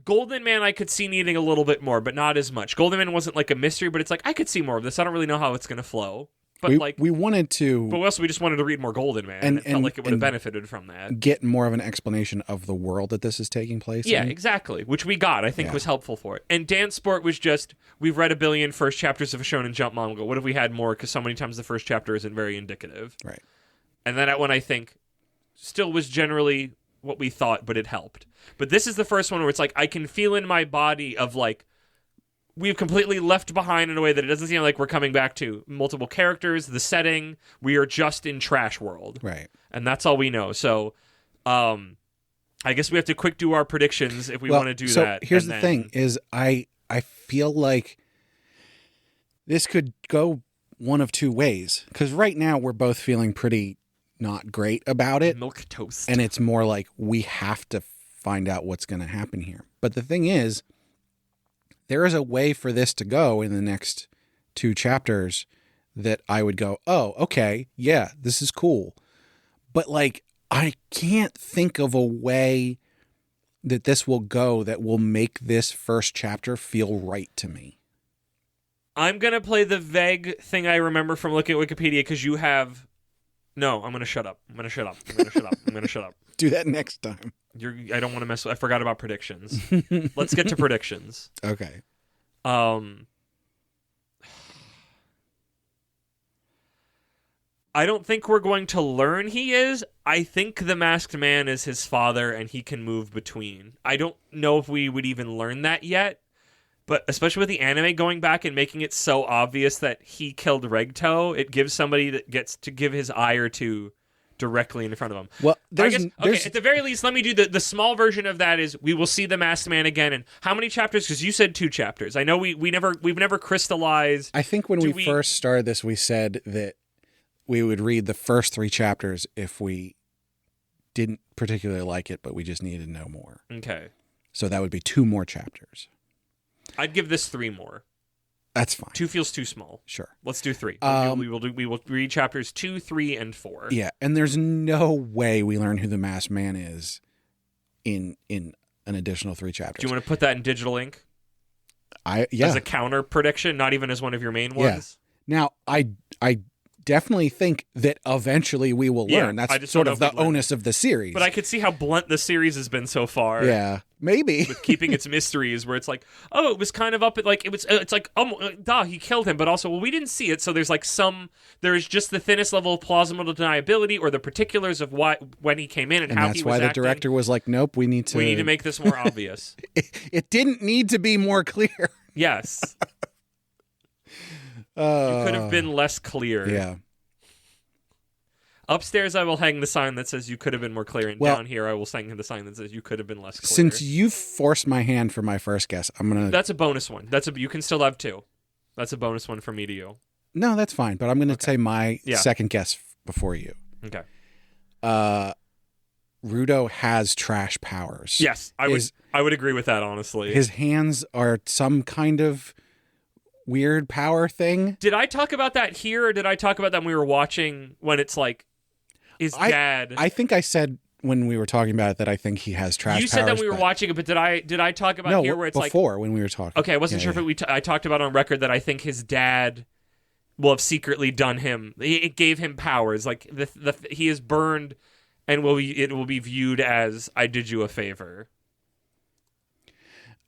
Golden Man I could see needing a little bit more, but not as much. Golden Man wasn't like a mystery, but it's like, I could see more of this. I don't really know how it's going to flow. But we wanted to... But also we just wanted to read more Golden Man, and it felt like it would have benefited from that. Get more of an explanation of the world that this is taking place in. Yeah, exactly. Which we got, I think was helpful for it. And Dance Sport was just, we've read 1 billion first chapters of a Shonen Jump manga. What if we had more? Because so many times the first chapter isn't very indicative. Right. And that one, I think, still was generally what we thought, but it helped. But this is the first one where it's like, I can feel in my body of like, we've completely left behind in a way that it doesn't seem like we're coming back to. Multiple characters, the setting, we are just in Trash World. Right. And that's all we know. So, I guess we have to quick do our predictions if we want to do that. Here's the thing, is I feel like this could go one of 2 ways. Because right now we're both feeling pretty not great about it. Milk toast. And it's more like, we have to find out what's going to happen here. But the thing is, there is a way for this to go in the next 2 chapters that I would go, oh, okay, yeah, this is cool. But like, I can't think of a way that this will go that will make this first chapter feel right to me. I'm going to play the vague thing I remember from looking at Wikipedia because you have... No, I'm going to shut up. I'm going to shut up. I'm going to shut up. I'm going to shut up. Do that next time. I don't want to mess with... I forgot about predictions. Let's get to predictions. Okay. I don't think we're going to learn he is. I think the masked man is his father and he can move between. I don't know if we would even learn that yet, but especially with the anime going back and making it so obvious that he killed Regto, it gives somebody that gets to give his eye or two directly in front of him. Well, at the very least, let me do the small version of that is we will see the masked man again. And how many chapters? Because you said 2 chapters. I know we've never crystallized. I think when we first started this, we said that we would read the first 3 chapters if we didn't particularly like it, but we just needed to know more. Okay. So that would be 2 more chapters. I'd give this 3 more. That's fine. 2 feels too small. Sure. Let's do 3. We will read chapters 2, 3, and 4. Yeah, and there's no way we learn who the masked man is in an additional 3 chapters. Do you want to put that in digital ink? Yeah. As a counter prediction, not even as one of your main ones? Yeah. Now, I definitely think that eventually we will learn. That's sort of the onus of the series. But I could see how blunt the series has been so far. Yeah, maybe. With keeping its mysteries, where it's like, oh, it was kind of up at like it's like, he killed him, but also, well, we didn't see it, so there's like there's just the thinnest level of plausible deniability or the particulars of when he came in and how he was acting. That's why the director was like, nope, we need to make this more obvious. It didn't need to be more clear. Yes. You could have been less clear. Yeah. Upstairs, I will hang the sign that says you could have been more clear, and down here, I will hang the sign that says you could have been less clear. Since you forced my hand for my first guess, I'm gonna. That's a bonus one. You can still have 2. That's a bonus one for me to you. No, that's fine. But I'm gonna say my second guess before you. Okay. Rudo has trash powers. Yes, I would agree with that. Honestly, his hands are some kind of weird power thing. Did I talk about that here, or did I talk about that when we were watching? When it's like his dad. I think I said when we were talking about it that I think he has trash powers. You said that we were watching it, but did I talk about here where it's before when we were talking? Okay, I wasn't sure if I talked about on record that I think his dad will have secretly done him. It gave him powers. Like he is burned, and it will be viewed as I did you a favor.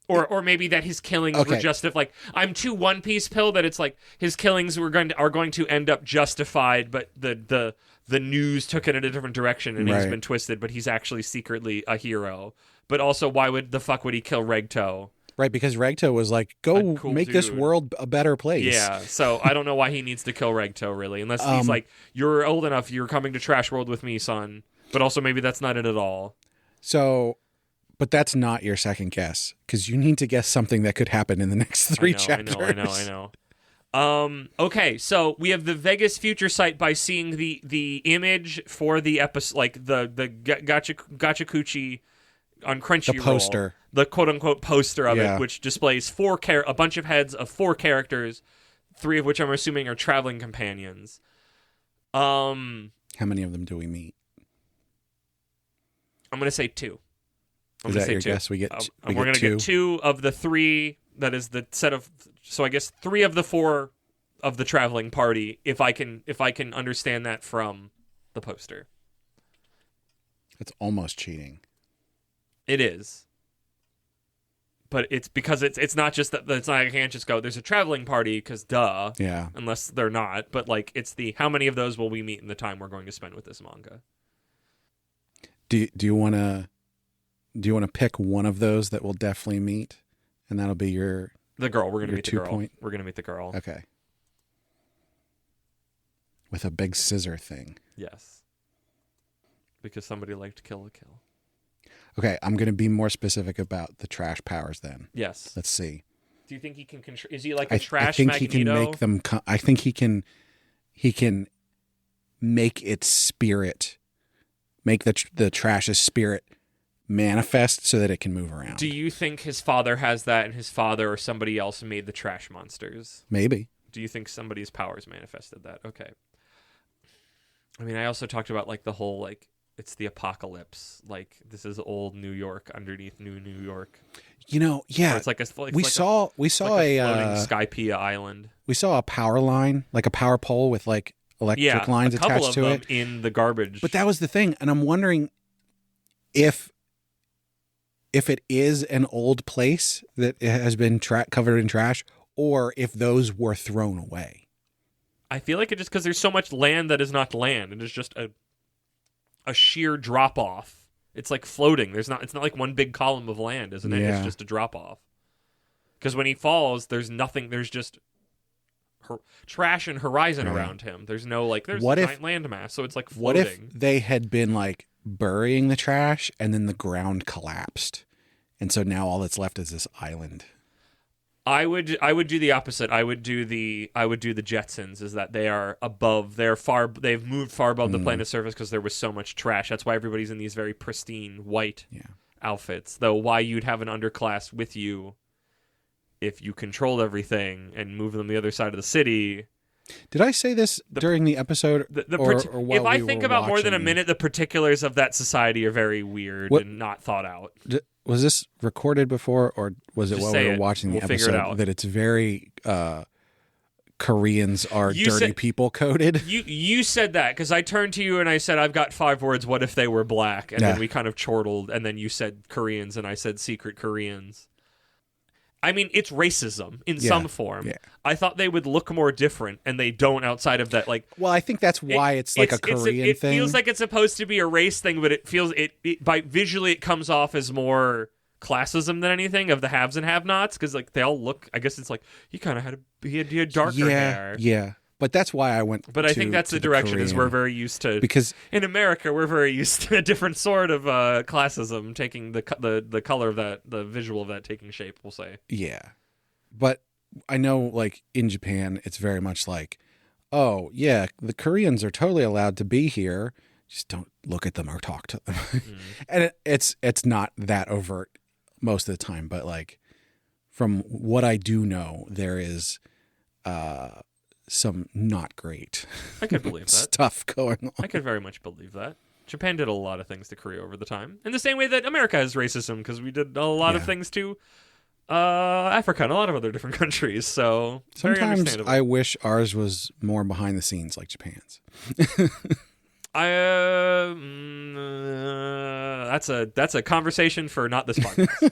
Or maybe that his killings were justified. I'm too One Piece pill that it's like his killings are going to end up justified, but the news took it in a different direction and he's been twisted. But he's actually secretly a hero. But also, why would he kill Regto? Right, because Regto was like, go make this world a better place. Yeah, so I don't know why he needs to kill Regto really, unless he's like, you're old enough, you're coming to Trash World with me, son. But also maybe that's not it at all. So. But that's not your second guess, because you need to guess something that could happen in the next 3 chapters. I know. Okay, so we have the Vegas future site by seeing the image for the episode, like the Gachiakuta on Crunchyroll. The poster. The quote-unquote poster of it, which displays a bunch of heads of 4 characters, 3 of which I'm assuming are traveling companions. How many of them do we meet? I'm going to say 2. Is that your guess? We're going to get 2 of the 3. That is the set of. So I guess 3 of the 4 of the traveling party. If I can understand that from the poster. It's almost cheating. It is. But it's because it's not just that. It's not. I can't just go. There's a traveling party because duh. Yeah. Unless they're not. But like it's the how many of those will we meet in the time we're going to spend with this manga? Do you want to? Do you want to pick one of those that we'll definitely meet, and that'll be the girl? We're going to meet the girl. Point? We're going to meet the girl. Okay. With a big scissor thing. Yes. Because somebody liked to kill a kill. Okay, I'm going to be more specific about the trash powers then. Yes. Let's see. Do you think he can control? Is he like a trash Magneto? I think he can make them. I think he can make its spirit, make the trash's spirit manifest so that it can move around. Do you think his father has that, and his father or somebody else made the trash monsters? Maybe. Do you think somebody's powers manifested that? Okay. I mean, I also talked about like the whole like it's the apocalypse. Like this is old New York underneath New York. Yeah. Or it's like we saw a floating Skypea island. We saw a power line, like a power pole with like electric lines attached to it in the garbage. But that was the thing, and I'm wondering if it is an old place that has been covered in trash, or if those were thrown away. I feel like it just because there's so much land that is not land, and it's just a sheer drop off. It's like floating. It's not like one big column of land, isn't it? Yeah. It's just a drop off. Because when he falls, there's nothing. There's just trash and horizon around him. There's no there's a giant landmass, so it's like floating. What if they had been like burying the trash and then the ground collapsed, and so now all that's left is this island? I would do the opposite. I would do the Jetsons. Is that they are above? They've moved far above the planet surface because there was so much trash. That's why everybody's in these very pristine white outfits. Though why you'd have an underclass with you if you controlled everything and moved them the other side of the city. Did I say this during the episode? If I think about more than a minute, the particulars of that society are very weird and not thought out. Was this recorded before, or was it while we were watching the episode that it's very Koreans are dirty people coded? You said that because I turned to you and I said, I've got 5 words. What if they were black? And then we kind of chortled, and then you said Koreans and I said secret Koreans. I mean, it's racism in some form. Yeah. I thought they would look more different, and they don't outside of that. Well, I think that's why it's a Korean thing. It feels like it's supposed to be a race thing, but it feels by visually it comes off as more classism than anything of the haves and have-nots, because they all look. I guess it's like he kind of he had darker hair. Yeah. But that's why I went. But I think that's the direction. Korean. Is we're very used to, because in America we're very used to a different sort of classism taking the color of that, the visual of that taking shape. We'll say. Yeah, but I know in Japan it's very much oh yeah, the Koreans are totally allowed to be here. Just don't look at them or talk to them. And it's not that overt most of the time, but from what I do know, there is some not great I could believe that stuff going on. I could very much believe that. Japan did a lot of things to Korea over the time, in the same way that America has racism, because we did a lot of things to Africa and a lot of other different countries. So sometimes I wish ours was more behind the scenes like Japan's. That's a conversation for not this podcast.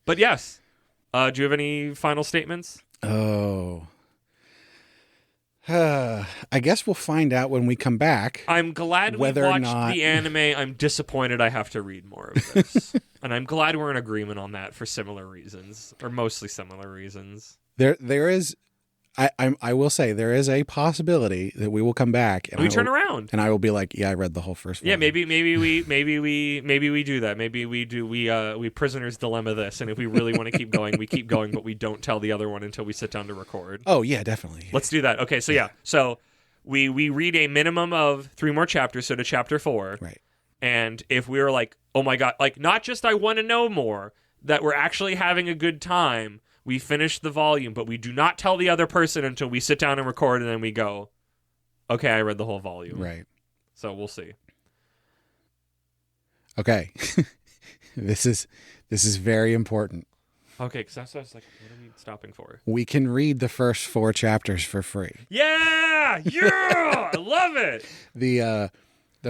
But yes, do you have any final statements? Oh, I guess we'll find out when we come back. I'm glad we watched the anime. I'm disappointed I have to read more of this. And I'm glad we're in agreement on that for similar reasons, or mostly similar reasons. There is, I will say, there is a possibility that we will come back and we turn around, and I will be like, yeah, I read the whole first one. Yeah, maybe we do that. Maybe we prisoner's dilemma this, and if we really want to keep going, we keep going, but we don't tell the other one until we sit down to record. Oh yeah, definitely. Let's do that. Okay, so so we read a minimum of 3 more chapters, so to chapter 4. Right. And if we were like, oh my god, not just I want to know more, that we're actually having a good time. We finish the volume, but we do not tell the other person until we sit down and record, and then we go, okay, I read the whole volume. Right. So we'll see. Okay. This is very important. Okay, because that's what I was like, what are we stopping for? We can read the first 4 chapters for free. Yeah! Yeah! I love it! The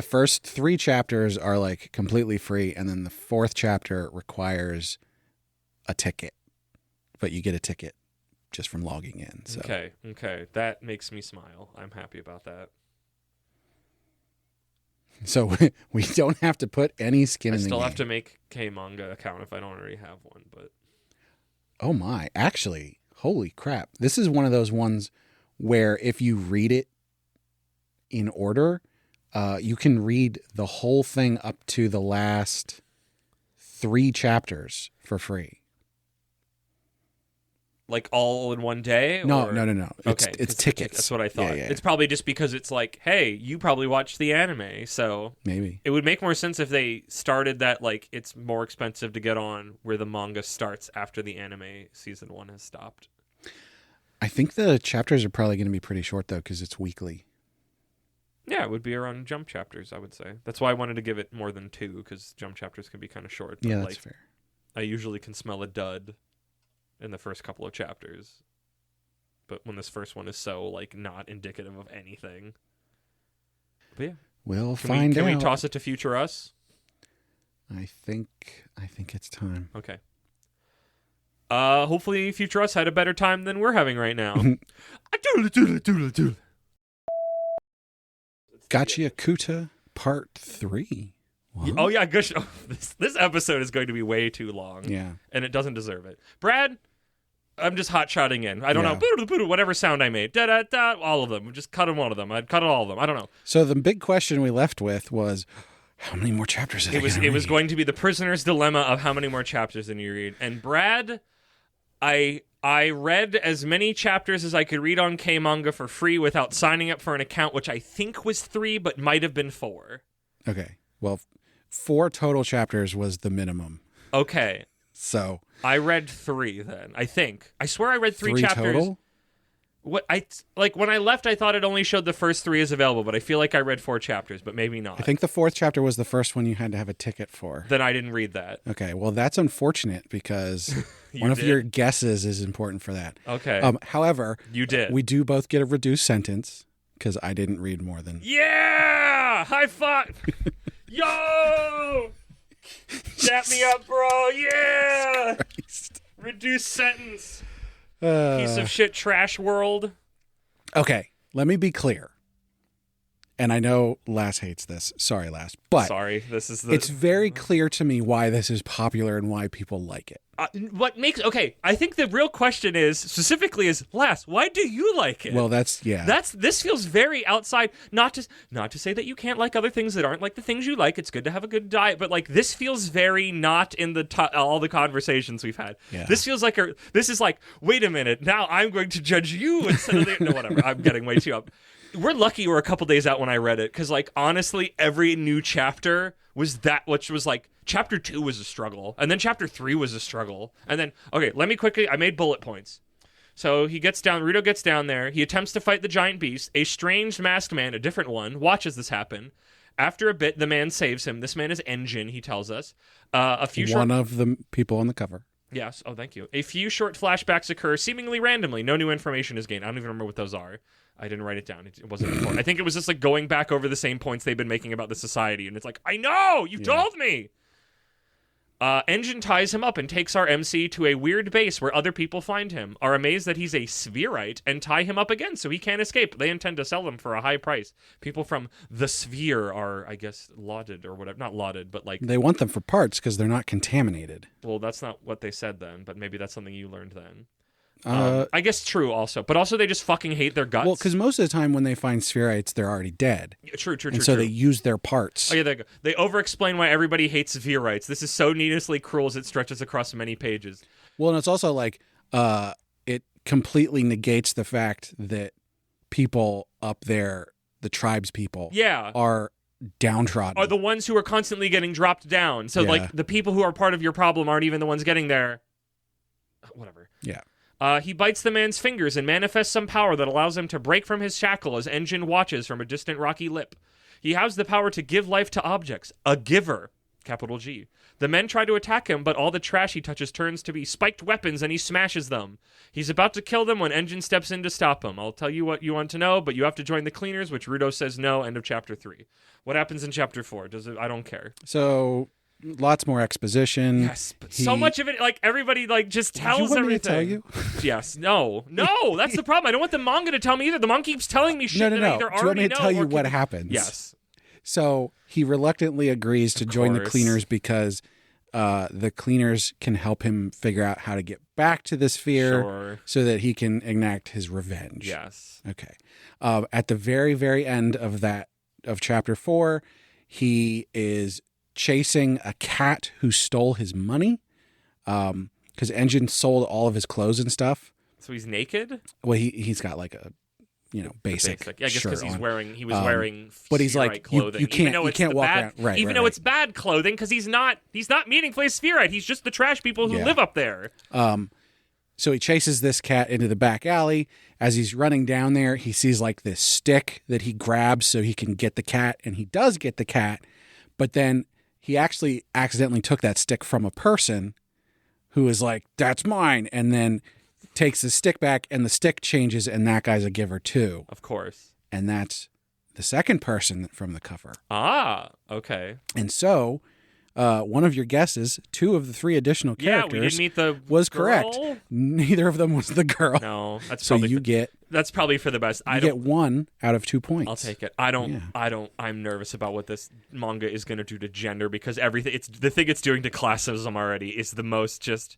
first 3 chapters are completely free, and then the 4th chapter requires a ticket. But you get a ticket just from logging in. So. Okay. That makes me smile. I'm happy about that. So we don't have to put any skin in the game. I still have to make K-Manga account if I don't already have one. But oh my. Actually, holy crap. This is one of those ones where if you read it in order, you can read the whole thing up to the last 3 chapters for free. Like all in one day? No. Or? No. It's tickets. That's what I thought. Yeah. It's probably just because it's like, hey, you probably watched the anime, so Maybe. it would make more sense if they started that like it's more expensive to get on where the manga starts after the anime season 1 has stopped. I think the chapters are probably going to be pretty short though, because it's weekly. Yeah, it would be around jump chapters, I would say. That's why I wanted to give it more than 2, because jump chapters can be kind of short. But Yeah, that's fair. I usually can smell a dud in the first couple of chapters. But when this first one is so, like, not indicative of anything. But yeah. We'll find out. Can we toss it to Future Us? I think it's time. Okay. Hopefully Future Us had a better time than we're having right now. Gachiakuta Part 3. What? Oh, yeah. Gosh. Oh, this episode is going to be way too long. Yeah. And it doesn't deserve it. Brad, I'm just hot-shotting in. I don't know. Whatever sound I made. Da-da-da. All of them. Just cut one of them. I'd cut all of them. I don't know. So the big question we left with was, how many more chapters is it was going to be the prisoner's dilemma of how many more chapters than you read. And Brad, I read as many chapters as I could read on K-Manga for free without signing up for an account, which I think was 3, but might have been 4. Okay. Well, 4 total chapters was the minimum. Okay. So I read 3 then. I think. I swear I read 3 chapters. Total? What when I left, I thought it only showed the first 3 as available, but I feel like I read 4 chapters, but maybe not. I think the 4th chapter was the first one you had to have a ticket for. Then I didn't read that. Okay, well that's unfortunate because one of your guesses is important for that. Okay. However, you did. We do both get a reduced sentence because I didn't read more than. Yeah! High five! Yo! Dap me up, bro! Yeah! Christ. Reduced sentence. Piece of shit trash world. Okay, let me be clear. And I know Lass hates this. Sorry, Lass. But sorry, this is it's very clear to me why this is popular and why people like it. I think the real question is, Lass, why do you like it? Well, this feels very outside. Not to say that you can't like other things that aren't like the things you like. It's good to have a good diet, but like this feels very not in all the conversations we've had. Yeah. This feels like this is like, wait a minute, now I'm going to judge you instead of no, whatever. I'm getting way too up. We're lucky we're a couple days out when I read it, because like honestly, every new chapter was which was like chapter 2 was a struggle, and then chapter 3 was a struggle, and then let me quickly. I made bullet points. So Ruto gets down there. He attempts to fight the giant beast. A strange masked man, a different one, watches this happen. After a bit, the man saves him. This man is Engine, he tells us. One of the people on the cover. Yes. Oh, thank you. A few short flashbacks occur seemingly randomly. No new information is gained. I don't even remember what those are. I didn't write it down. It wasn't important. I think it was just like going back over the same points they've been making about the society. And it's like, I know! You told me! Engine ties him up and takes our MC to a weird base where other people find him, are amazed that he's a spherite, and tie him up again so he can't escape. They intend to sell him for a high price. People from the sphere are, I guess, lauded or whatever. Not lauded, but like... They want them for parts because they're not contaminated. Well, that's not what they said then, but maybe that's something you learned then. I guess true also. But also they just fucking hate their guts. Well, because most of the time when they find spherites, they're already dead. True. And so they use their parts. Oh, yeah, they over-explain why everybody hates spherites. This is so needlessly cruel as it stretches across many pages. Well, and it's also like it completely negates the fact that people up there, the tribes people, are downtrodden. Are the ones who are constantly getting dropped down. So, like, the people who are part of your problem aren't even the ones getting there. Whatever. Yeah. He bites the man's fingers and manifests some power that allows him to break from his shackle as Engine watches from a distant rocky lip. He has the power to give life to objects. A giver. Capital G. The men try to attack him, but all the trash he touches turns to be spiked weapons and he smashes them. He's about to kill them when Engine steps in to stop him. I'll tell you what you want to know, but you have to join the cleaners, which Ruto says no. End of chapter 3. What happens in chapter 4? I don't care. So... lots more exposition. Yes, but so much of it, like, everybody, like, just tells everything. You want me to tell you? Yes. No, that's the problem. I don't want the manga to tell me either. The manga keeps telling me shit that I either already know. Do you want me to tell you what happens? Yes. So he reluctantly agrees to join the cleaners because the cleaners can help him figure out how to get back to the sphere so that he can enact his revenge. Yes. Okay. At the very, very end of chapter 4, he is chasing a cat who stole his money because Engine sold all of his clothes and stuff So he's naked? Well, he's got like a basic. Yeah, I guess because shirt he's on. wearing but he's like clothing. you can't walk around right. Even though it's bad clothing because he's not meaningfully a spherite. He's just the trash people who live up there. So he chases this cat into the back alley. As he's running down there, he sees like this stick that he grabs so he can get the cat, and he does get the cat, but then he actually accidentally took that stick from a person who is like, "That's mine," and then takes the stick back, and the stick changes, and that guy's a giver too. Of course. And that's the second person from the cover. Ah, okay. And so, one of your guesses, 2 of the 3 additional characters, we didn't meet the was girl? correct. Neither of them was the girl. No, that's so probably that's probably for the best. You get 1 out of 2 points. I'll take it. I'm nervous about what this manga is going to do to gender because the thing it's doing to classism already is the most just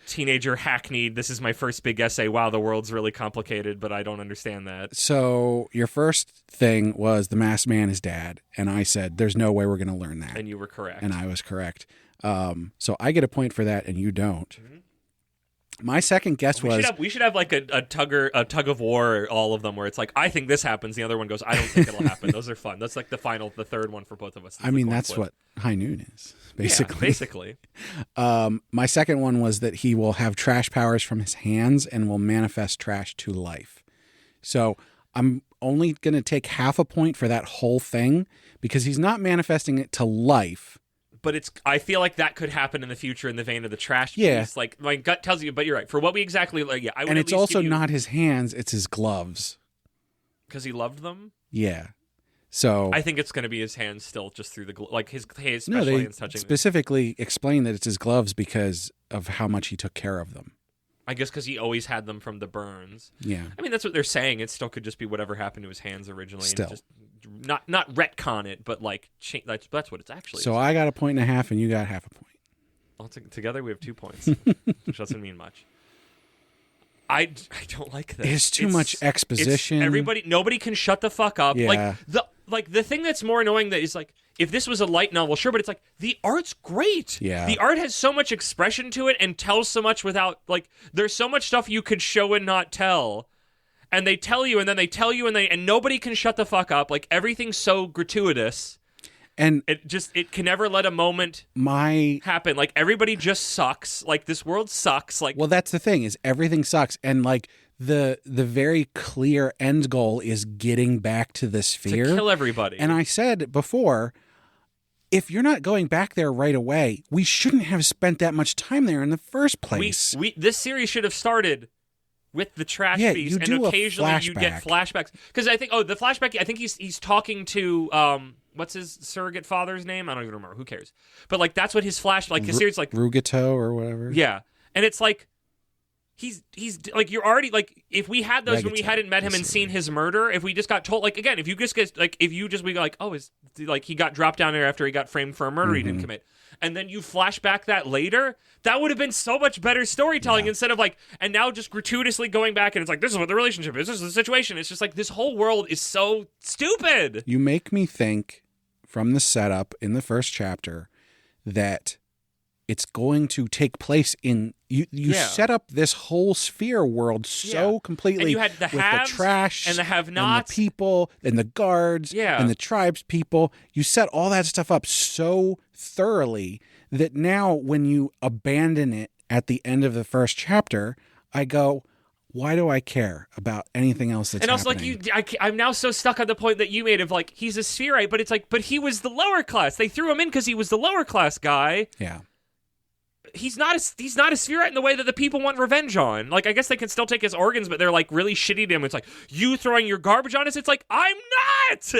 teenager hackneyed. This is my first big essay. Wow, the world's really complicated, but I don't understand that. So your first thing was the masked man is dad, and I said there's no way we're going to learn that. And you were correct. And I was correct. So I get a point for that, and you don't. Mm-hmm. My second guess we should have like a tug of war, all of them, where it's like I think this happens, the other one goes I don't think it'll happen. Those are fun. That's like the third one for both of us. I mean, that's what High Noon is basically. Yeah, basically. My second one was that he will have trash powers from his hands and will manifest trash to life. So I'm only going to take half a point for that whole thing because he's not manifesting it to life. But I feel like that could happen in the future in the vein of the trash piece. Yeah. Like my gut tells you, but you're right. For what we exactly I would. And it's also not his hands; it's his gloves. Because he loved them. Yeah. So I think it's going to be his hands still, just through the like his special no, they hands touching. Specifically explain that it's his gloves because of how much he took care of them. I guess because he always had them from the burns. Yeah. I mean, that's what they're saying. It still could just be whatever happened to his hands originally. Still. And just not retcon it, but like that's what it's actually. So I got 1.5 points and you got half a point. Together we have 2 points, which doesn't mean much. I don't like this. It's too much exposition. Nobody can shut the fuck up. Yeah. Like the thing that's more annoying that is like if this was a light novel, sure, but it's like the art's great. Yeah. The art has so much expression to it and tells so much without like there's so much stuff you could show and not tell. And they tell you and then they tell you and nobody can shut the fuck up. Like everything's so gratuitous. And it can never let a moment happen. Like everybody just sucks. Like this world sucks. Like well, that's the thing is everything sucks. And like the very clear end goal is getting back to the sphere. To kill everybody. And I said before, if you're not going back there right away, we shouldn't have spent that much time there in the first place. This series should have started with the trash piece, and occasionally you get flashbacks. Because I think, the flashback, I think he's talking to, what's his surrogate father's name? I don't even remember. Who cares? But like that's what his flash, like his series, like Rugato or whatever. Yeah, and it's like he's like you're already like if we had those when we hadn't met him and seen his murder, if we just got told like again, if you just get like we go like he got dropped down there after he got framed for a murder he didn't commit. And then you flash back that later, that would have been so much better storytelling instead of like, and now just gratuitously going back and it's like, this is what the relationship is, this is the situation. It's just like, this whole world is so stupid. You make me think from the setup in the first chapter that it's going to take place in, you set up this whole sphere world so completely and you had the haves the trash and the have-nots. And the people and the guards and the tribes people. You set all that stuff up so thoroughly that now when you abandon it at the end of the first chapter, I go, why do I care about anything else that's happening? And also, I'm now so stuck on the point that you made of like, he's a spherite, but it's like, but he was the lower class. They threw him in because he was the lower class guy. Yeah. He's not a spherite in the way that the people want revenge on. Like, I guess they can still take his organs, but they're like really shitty to him. It's like, you throwing your garbage on us? It's like, I'm not!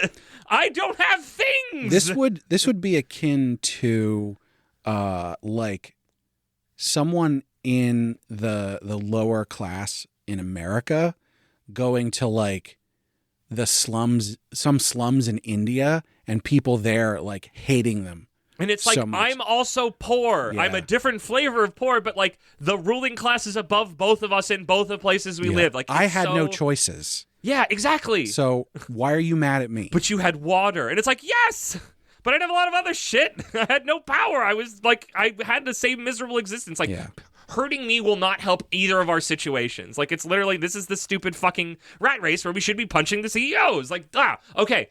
I don't have things! This would be akin to like someone in the lower class in America going to like the slums, some slums in India, and people there like hating them. And it's like, I'm also poor. Yeah. I'm a different flavor of poor, but like the ruling class is above both of us in both the places we live. Like I had no choices. Yeah, exactly. So why are you mad at me? But you had water. And it's like, yes, but I didn't have a lot of other shit. I had no power. I was like, I had the same miserable existence. Like, hurting me will not help either of our situations. Like, it's literally, this is the stupid fucking rat race where we should be punching the CEOs. Like, okay.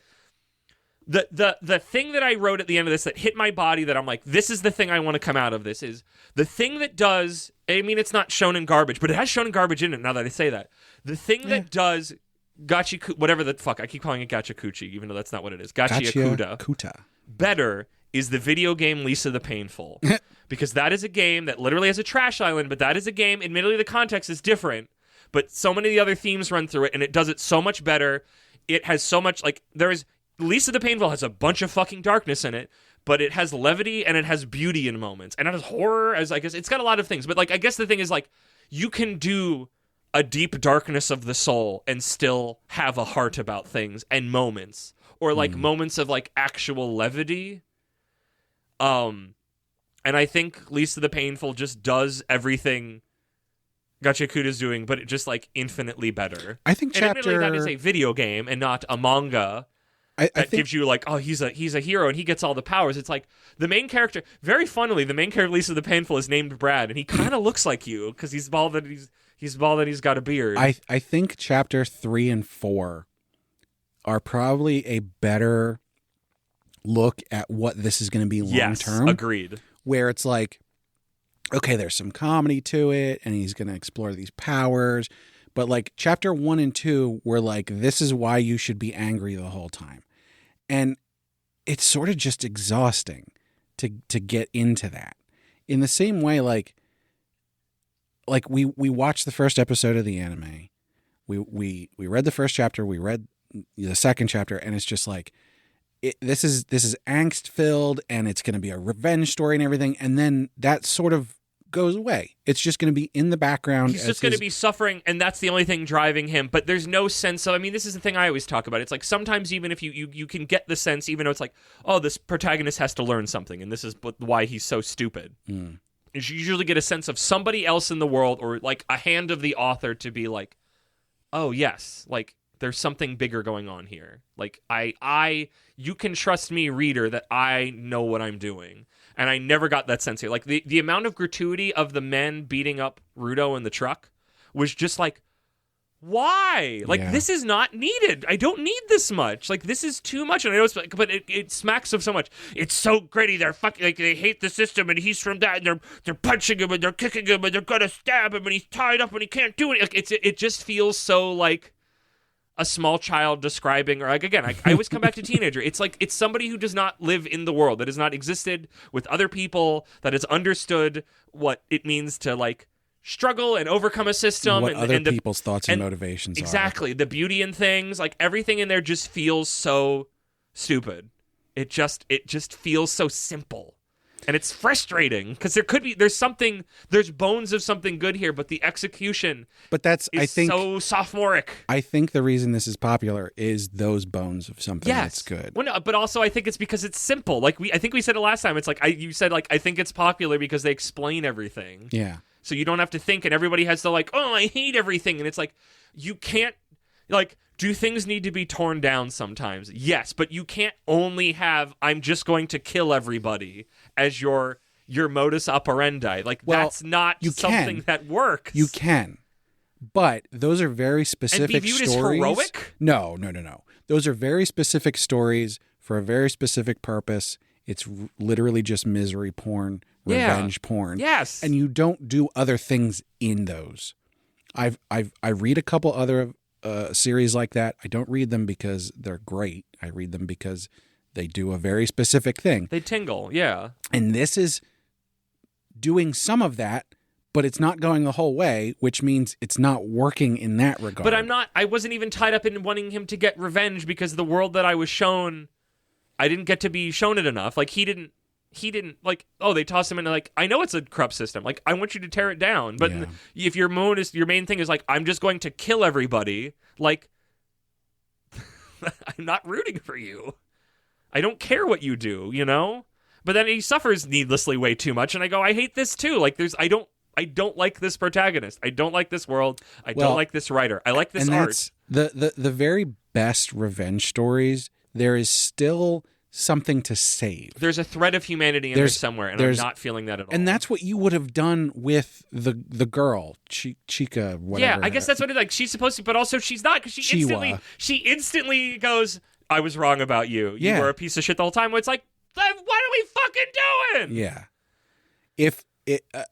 The thing that I wrote at the end of this that hit my body that I'm like, this is the thing I want to come out of this is the thing that does, I mean, it's not shonen garbage, but it has shonen garbage in it now that I say that. The thing that does Gachiakuta, whatever the fuck, I keep calling it Gachiakuchi, even though that's not what it is. Gachiakuta. Better is the video game Lisa the Painful. Because that is a game that literally has a trash island, but that is a game, admittedly the context is different, but so many of the other themes run through it, and it does it so much better. It has so much, like, Lisa the Painful has a bunch of fucking darkness in it, but it has levity and it has beauty in moments. And it has horror, as I guess, it's got a lot of things. But, like, I guess the thing is, like, you can do a deep darkness of the soul and still have a heart about things and moments. Or, like, moments of, like, actual levity. And I think Lisa the Painful just does everything Gachiakuta's doing, but it just, like, infinitely better. I think and admittedly, that is a video game and not a manga. I think gives you like, oh, he's a hero and he gets all the powers. It's like the main character. Very funnily, the main character Lisa the Painful is named Brad, and he kind of looks like you because he's bald and he's bald and he's got a beard. I think chapter 3 and 4 are probably a better look at what this is going to be long term. Yes, agreed. Where it's like, okay, there's some comedy to it, and he's going to explore these powers. But like chapter 1 and 2 were like, this is why you should be angry the whole time. And it's sort of just exhausting to get into that. In the same way, like we watched the first episode of the anime. We read the first chapter, we read the second chapter, and it's just like, this is angst filled, and it's going to be a revenge story and everything. And then that sort of goes away. It's just going to be in the background. He's just going to be suffering, and that's the only thing driving him. But there's no sense of, I mean, this is the thing I always talk about. It's like sometimes even if you can get the sense, even though it's like, oh, this protagonist has to learn something, and this is why he's so stupid. You usually get a sense of somebody else in the world, or like a hand of the author to be like, oh yes, like there's something bigger going on here. Like you can trust me, reader, that I know what I'm doing. And I never got that sense here. Like, the amount of gratuity of the men beating up Rudo in the truck was just like, why? Like, this is not needed. I don't need this much. Like, this is too much. And I know it's, but it smacks of so much. It's so gritty. They're fucking, like, they hate the system, and he's from that, and they're punching him, and they're kicking him, and they're gonna stab him, and he's tied up, and he can't do it. Like, it just feels so, like, a small child describing, or like, again, I always come back to teenager. It's like, it's somebody who does not live in the world, that has not existed with other people, that has understood what it means to like struggle and overcome a system. What other people's thoughts and motivations are. Exactly. The beauty in things, like everything in there just feels so stupid. It just feels so simple. And it's frustrating because there's bones of something good here, but the execution is so sophomoric. I think the reason this is popular is those bones of something that's good. Well, no, but also I think it's because it's simple. Like I think we said it last time. It's like you said, like, I think it's popular because they explain everything. Yeah. So you don't have to think, and everybody has to like, oh, I hate everything, and it's like you can't like. Do things need to be torn down sometimes? Yes, but you can't only have I'm just going to kill everybody as your modus operandi. Like, that's not something that works. You can. But those are very specific and be viewed stories. As heroic? No. Those are very specific stories for a very specific purpose. It's literally just misery porn, revenge porn. Yes. And you don't do other things in those. I read a couple other series like that. I don't read them because they're great. I read them because they do a very specific thing. They tingle, yeah. And this is doing some of that, but it's not going the whole way, which means it's not working in that regard. But I wasn't even tied up in wanting him to get revenge because the world that I was shown, I didn't get to be shown it enough. Like, he didn't like, oh, they toss him in, like, I know it's a corrupt system. Like, I want you to tear it down. But if your main thing is like, I'm just going to kill everybody, like, I'm not rooting for you. I don't care what you do, you know? But then he suffers needlessly way too much, and I go, I hate this too. Like, I don't like this protagonist. I don't like this world. I don't like this writer. I like this art. The very best revenge stories, there is still something to save. There's a thread of humanity in there somewhere, and I'm not feeling that at all. And that's what you would have done with the girl, Chica, whatever. Yeah, I guess that's what it like. She's supposed to, but also she's not, because she instantly goes, "I was wrong about you. You were a piece of shit the whole time." Where it's like, what are we fucking doing? Yeah.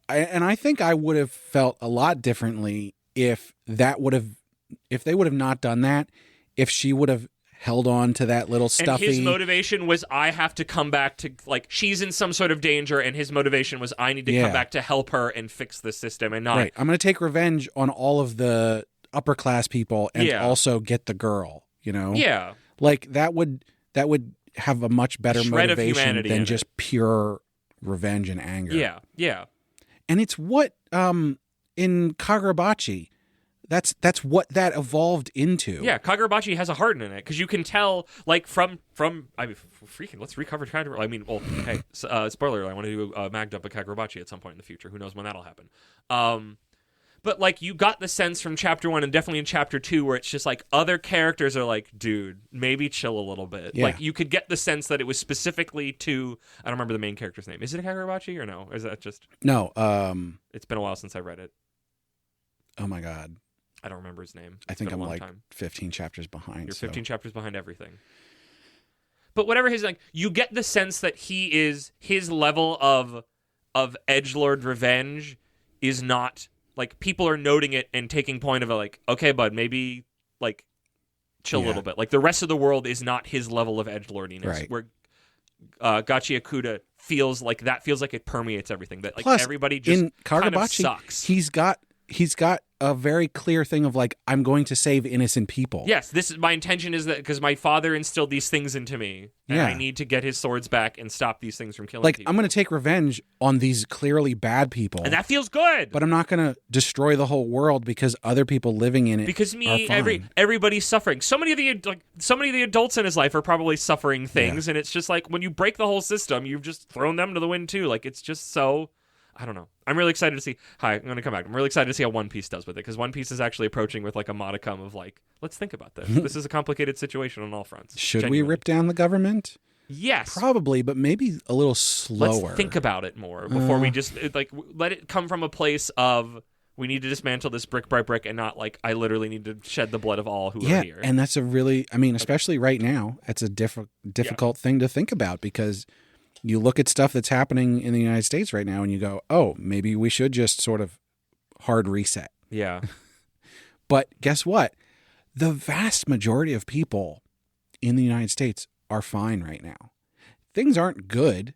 And I think I would have felt a lot differently if they would have not done that. If she would have held on to that little stuffy. And his motivation was, I have to come back to, like, she's in some sort of danger, and his motivation was, I need to come back to help her and fix the system, and not... Right. I'm going to take revenge on all of the upper class people and also get the girl, you know? Yeah. Like, that would have a much better motivation than just pure revenge and anger. Yeah, yeah. And it's what, in Kagurabachi... That's what that evolved into. Yeah, Kagurabachi has a heart in it, because you can tell, like, from I mean, freaking, let's recover Kagurabachi. I mean, well, hey, spoiler, I want to do a mag dump of Kagurabachi at some point in the future. Who knows when that'll happen? But, like, you got the sense from Chapter 1 and definitely in Chapter 2 where it's just, like, other characters are like, dude, maybe chill a little bit. Yeah. Like, you could get the sense that it was specifically to, I don't remember the main character's name. Is it Kagurabachi or no? Or is that just... No. It's been a while since I read it. Oh, my God. I don't remember his name. I think I'm like 15 chapters behind. You're 15 chapters behind everything. But whatever his, like, you get the sense that his level of edgelord revenge is not, like, people are noting it and taking point of it, like, okay, bud, maybe, like, chill a little bit. Like, the rest of the world is not his level of edgelordiness. Right. Where Gachiakuta feels like it permeates everything. That, like, plus, everybody just in Kagurabachi, kind of sucks. He's got a very clear thing of, like, I'm going to save innocent people. Yes, this is my intention, is that because my father instilled these things into me, and I need to get his swords back and stop these things from killing people. I'm going to take revenge on these clearly bad people, and that feels good. But I'm not going to destroy the whole world because other people living in it. Because everybody's suffering. So many of the adults in his life are probably suffering things, and it's just like, when you break the whole system, you've just thrown them to the wind too. Like, it's just so. I don't know. I'm really excited to see. Hi, I'm going to come back. I'm really excited to see how One Piece does with it, because One Piece is actually approaching with, like, a modicum of, like, let's think about this. This is a complicated situation on all fronts. Should we rip down the government? Yes. Probably, but maybe a little slower. Let's think about it more before we just, like, let it come from a place of, we need to dismantle this brick by brick, and not, like, I literally need to shed the blood of all who are here. And that's a really, I mean, especially right now, it's a difficult thing to think about, because you look at stuff that's happening in the United States right now and you go, oh, maybe we should just sort of hard reset. Yeah. But guess what? The vast majority of people in the United States are fine right now. Things aren't good,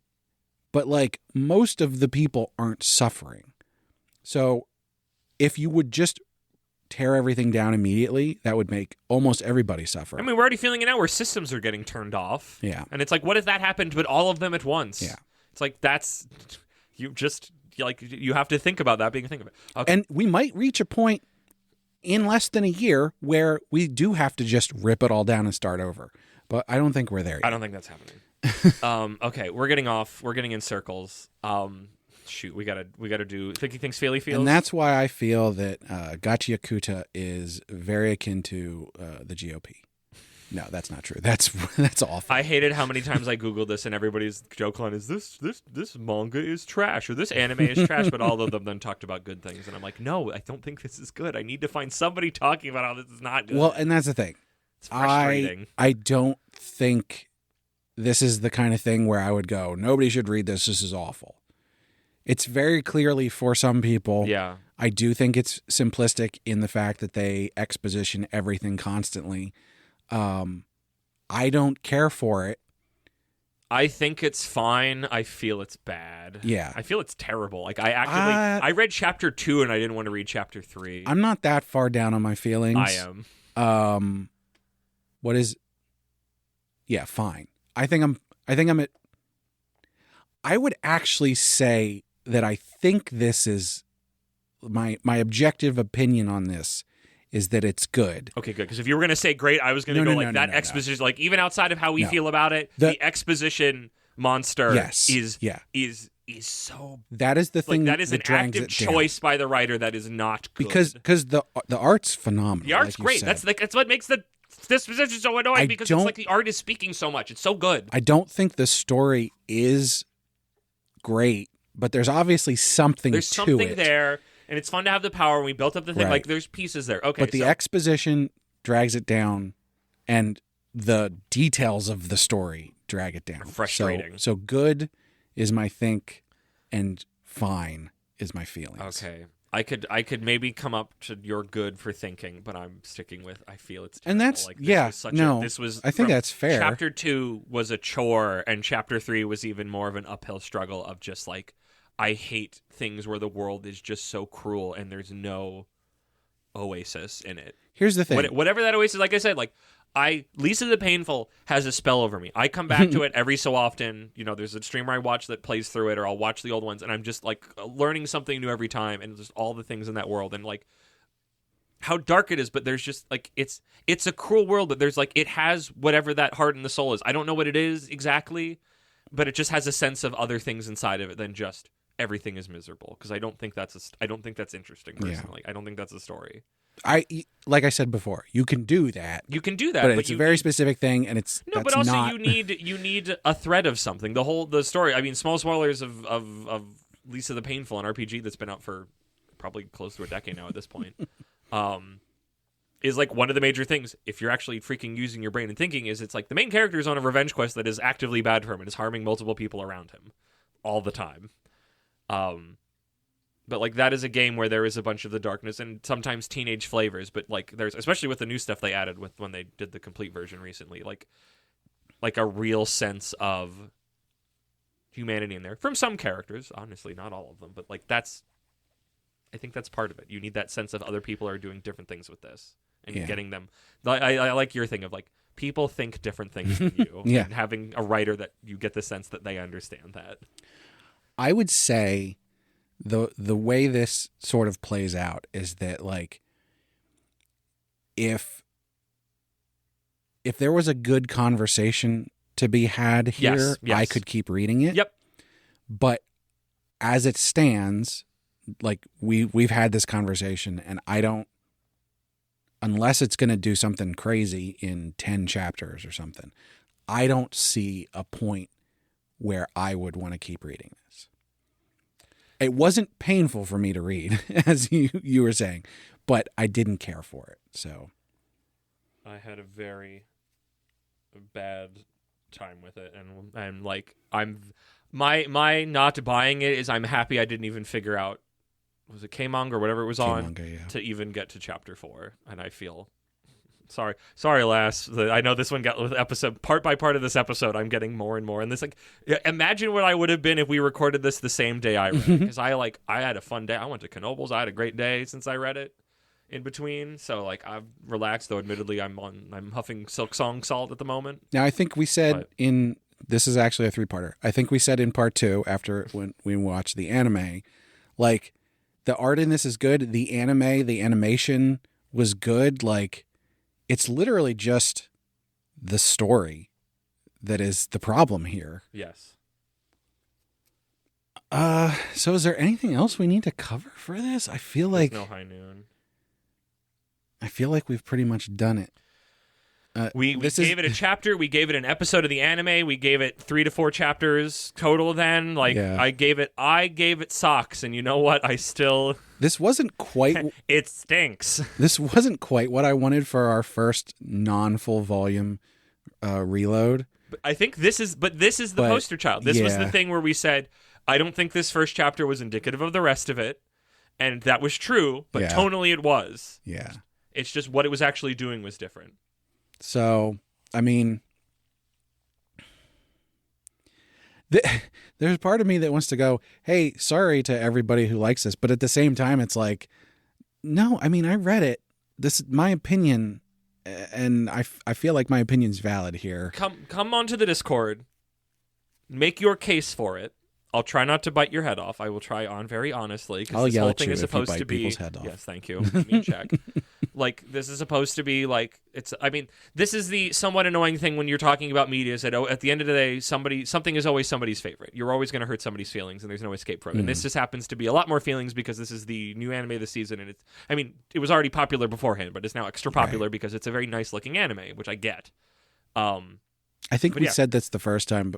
but, like, most of the people aren't suffering. So if you would just tear everything down immediately, that would make almost everybody suffer. I mean, we're already feeling it now where systems are getting turned off. Yeah. And it's like, what if that happened, but all of them at once? Yeah. It's like, that's, you have to think about that being a thing of it. Okay. And we might reach a point in less than a year where we do have to just rip it all down and start over. But I don't think we're there yet. I don't think that's happening. Okay, we're getting off. We're getting in circles. Shoot, we gotta do Thinking Things Feely Feels. And that's why I feel that Gachiakuta is very akin to the GOP. No, that's not true. That's awful. I hated how many times I Googled this and everybody's joke line is this manga is trash, or this anime is trash, but all of them then talked about good things, and I'm like, no, I don't think this is good. I need to find somebody talking about how this is not good. Well, and that's the thing. It's frustrating. I don't think this is the kind of thing where I would go, nobody should read this. This is awful. It's very clearly for some people. Yeah. I do think it's simplistic in the fact that they exposition everything constantly. I don't care for it. I think it's fine. I feel it's bad. Yeah. I feel it's terrible. Like, I read chapter 2 and I didn't want to read chapter 3. I'm not that far down on my feelings. I am. Yeah, fine. I think I'm at, I would actually say that I think this is my objective opinion on this is that it's good. Okay, good. Because if you were going to say great, I was going to go that exposition. Like, even outside of how we feel about it, the exposition monster is so. That is the thing. Like, that is an active choice by the writer that is not good. Because the art's phenomenal. The art's great. That's what makes the this position is so annoying because it's like the art is speaking so much. It's so good. I don't think the story is great, but there's obviously something to it. There's something there, and it's fun to have the power. And we built up the thing. Right. Like, there's pieces there. Okay, but the exposition drags it down, and the details of the story drag it down. Frustrating. So good is my think, and fine is my feelings. Okay. I could maybe come up to your good for thinking, but I'm sticking with I feel it's terrible. And that's like, this was I think that's fair. Chapter 2 was a chore, and Chapter 3 was even more of an uphill struggle of just like, I hate things where the world is just so cruel and there's no oasis in it. Here's the thing. Whatever that oasis, like I said, like Lisa the Painful has a spell over me. I come back to it every so often. You know, there's a streamer I watch that plays through it, or I'll watch the old ones, and I'm just like learning something new every time, and just all the things in that world, and like how dark it is. But there's just like it's a cruel world, but there's like it has whatever that heart and the soul is. I don't know what it is exactly, but it just has a sense of other things inside of it than just everything is miserable. Because I don't think that's interesting personally. Yeah. I don't think that's a story. Like I said before, you can do that. But it's a very specific thing, and it's no. But also, you need a thread of something. The story. I mean, small spoilers of Lisa the Painful, an RPG that's been out for probably close to a decade now at this point. Is like one of the major things. If you're actually freaking using your brain and thinking, it's like the main character is on a revenge quest that is actively bad for him and is harming multiple people around him all the time. But like that is a game where there is a bunch of the darkness and sometimes teenage flavors, but like there's, especially with the new stuff they added with when they did the complete version recently, like a real sense of humanity in there from some characters, honestly, not all of them, but like I think that's part of it. You need that sense of other people are doing different things with this and getting them. I like your thing of like people think different things than you. Yeah. And having a writer that you get the sense that they understand that. I would say the way this sort of plays out is that like if there was a good conversation to be had here, yes. I could keep reading it. Yep. But as it stands, like we've had this conversation, and I don't, unless it's going to do something crazy in 10 chapters or something, I don't see a point where I would want to keep reading this. It wasn't painful for me to read, as you were saying, but I didn't care for it. So I had a very bad time with it, and like my not buying it is I'm happy I didn't even figure out, was it K-Manga or whatever it was on, to even get to chapter 4, and I feel sorry lass, I know this one got with episode part by part of this episode I'm getting more and more, and this like imagine what I would have been if we recorded this the same day I read it, because I had a fun day. I went to Knoebels. I had a great day since I read it in between, so like I've relaxed, though admittedly I'm huffing Silk Song salt at the moment. Now I think we said this is actually a 3-parter. I think we said in part 2 after when we watched the anime, like the art in this is good, the animation was good, like it's literally just the story that is the problem here. Yes. So is there anything else we need to cover for this? I feel like no high noon. I feel like we've pretty much done it. We gave it a chapter. We gave it an episode of the anime. We gave it 3 to 4 chapters total. Then, like, yeah. I gave it socks, and you know what? This wasn't quite. It stinks. This wasn't quite what I wanted for our first non-full volume reload. I think this is the poster child. This was the thing where we said, I don't think this first chapter was indicative of the rest of it, and that was true. But tonally, it was. Yeah. It's just what it was actually doing was different. So, I mean, there's part of me that wants to go, hey, sorry to everybody who likes this. But at the same time, it's like, no, I mean, I read it. This is my opinion. And I feel like my opinion's valid here. Come onto the Discord. Make your case for it. I'll try not to bite your head off. I will try on very honestly, because I'll this yell whole at thing you is if you supposed bite to be. people's head off. Yes, thank you. Give me a check. Like, this is supposed to be like this is the somewhat annoying thing when you're talking about media, is that at the end of the day, something is always somebody's favorite. You're always going to hurt somebody's feelings, and there's no escape from it. And this just happens to be a lot more feelings because this is the new anime of the season, and it was already popular beforehand, but it's now extra popular because it's a very nice looking anime, which I get. I think we said this the first time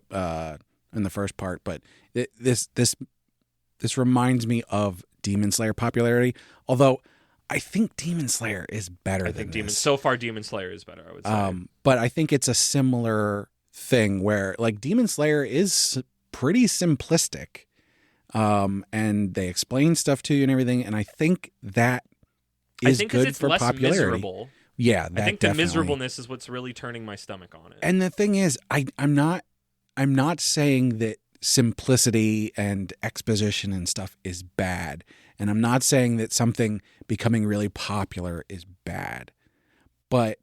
in the first part, but this reminds me of Demon Slayer popularity, although I think Demon Slayer is better than this. So far, Demon Slayer is better, I would say. But I think it's a similar thing where, like, Demon Slayer is pretty simplistic, and they explain stuff to you and everything, and I think that is good for popularity. Miserable. Yeah, I think definitely. the miserableness is what's really turning my stomach on it. And the thing is, I'm not saying that simplicity and exposition and stuff is bad. And I'm not saying that something becoming really popular is bad. But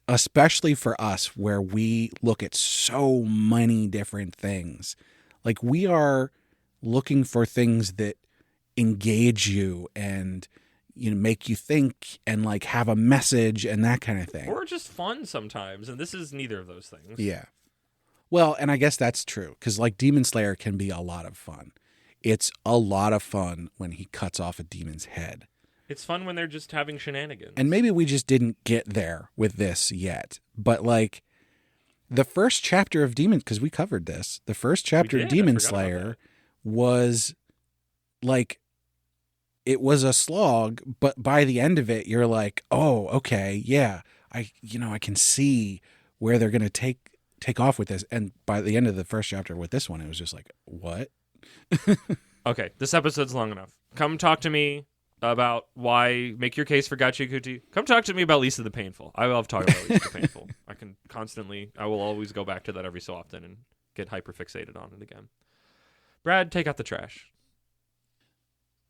especially for us, where we look at so many different things, like, we are looking for things that engage you and, you know, make you think and, like, have a message and that kind of thing. Or just fun sometimes. And this is neither of those things. Yeah. Well, and I guess that's true, because, like, Demon Slayer can be a lot of fun. It's a lot of fun when he cuts off a demon's head. It's fun when they're just having shenanigans. And maybe we just didn't get there with this yet. But, like, the first chapter of Demon, because we covered this, the first chapter of Demon Slayer was, like, it was a slog, but by the end of it, you're like, oh, okay, yeah, I can see where they're going to take off with this. And by the end of the first chapter with this one, it was just like, what? Okay, this episode's long enough. Come talk to me about make your case for Gachiakuta. Come talk to me about Lisa the Painful. I love talking about Lisa the Painful. I will always go back to that every so often and get hyperfixated on it again. Brad, take out the trash.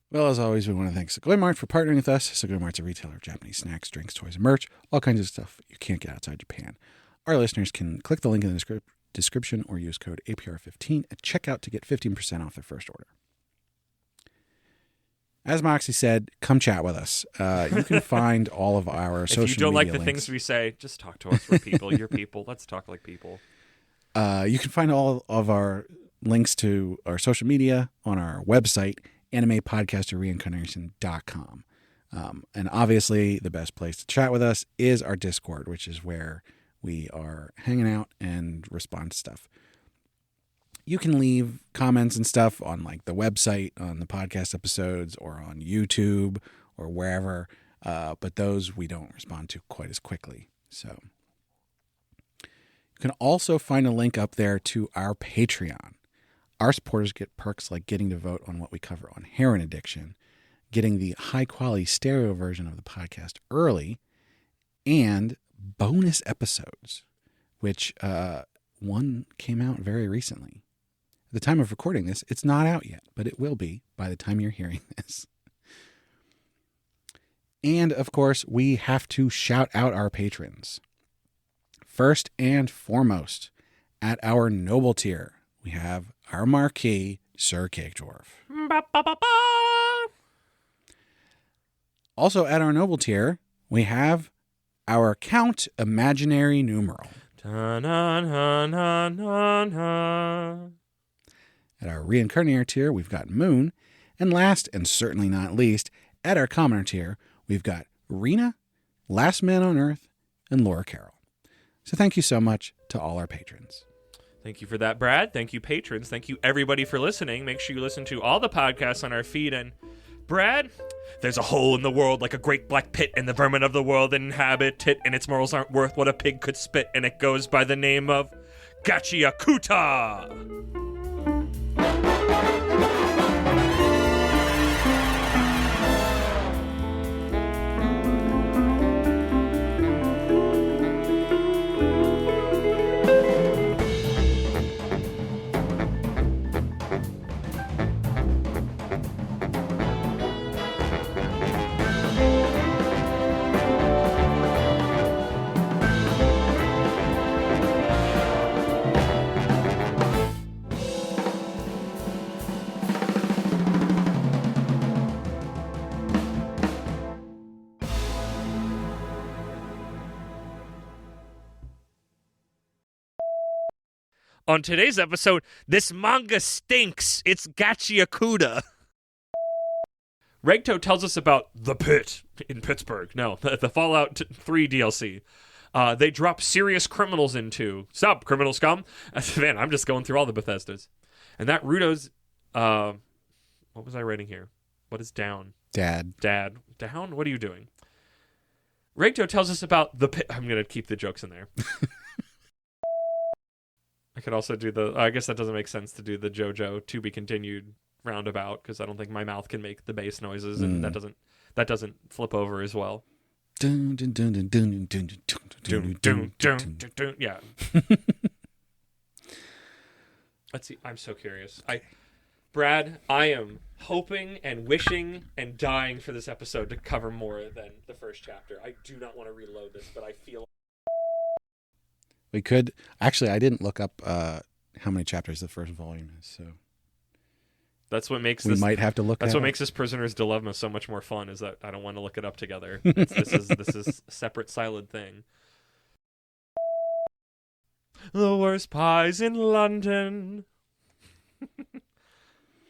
Well, as always, we want to thank Segoy Mart for partnering with us. Segoy Mart's a retailer of Japanese snacks, drinks, toys, and merch. All kinds of stuff you can't get outside Japan. Our listeners can click the link in the description or use code APR15 at checkout to get 15% off their first order. As Moxie said, come chat with us. You can find all of our social media If you don't like the links. things we say, just talk to us. We're people. You're people. Let's talk like people. You can find all of our links to our social media on our website, animepodcasterreincarnation.com. And obviously, the best place to chat with us is our Discord, which is where we are hanging out and respond to stuff. You can leave comments and stuff on, like, the website, on the podcast episodes, or on YouTube, or wherever. But those we don't respond to quite as quickly. So you can also find a link up there to our Patreon. Our supporters get perks like getting to vote on what we cover on heroin addiction, getting the high-quality stereo version of the podcast early, and bonus episodes, which one came out very recently. At the time of recording this, it's not out yet, but it will be by the time you're hearing this. And, of course, we have to shout out our patrons. First and foremost, at our noble tier, we have our marquee, Sir Cake Dwarf. Also at our noble tier, we have our Count Imaginary Numeral. At our Reincarnator tier, we've got Moon. And last, and certainly not least, at our Commoner tier, we've got Rena, Last Man on Earth, and Laura Carroll. So thank you so much to all our patrons. Thank you for that, Brad. Thank you, patrons. Thank you, everybody, for listening. Make sure you listen to all the podcasts on our feed. And, Brad, there's a hole in the world like a great black pit, and the vermin of the world inhabit it, and its morals aren't worth what a pig could spit, and it goes by the name of Gachiakuta. On today's episode, this manga stinks. It's Gachiakuta. Regto tells us about the pit in Pittsburgh. No, the Fallout 3 DLC. They drop serious criminals into. Stop, criminal scum. Man, I'm just going through all the Bethesdas. And that Rudo's... what was I writing here? What is down? Dad. Down? What are you doing? Regto tells us about the pit. I'm going to keep the jokes in there. I could also do I guess that doesn't make sense to do the JoJo to be continued roundabout, because I don't think my mouth can make the bass noises, and that doesn't flip over as well. Yeah. Let's see. I'm so curious. Brad, I am hoping and wishing and dying for this episode to cover more than the first chapter. I do not want to reload this, but I feel... We could... Actually, I didn't look up how many chapters the first volume is, so... That's what makes we might have to look. That's what makes this Prisoner's Dilemma so much more fun. Is that I don't want to look it up together. This is a separate, silent thing. The worst pies in London.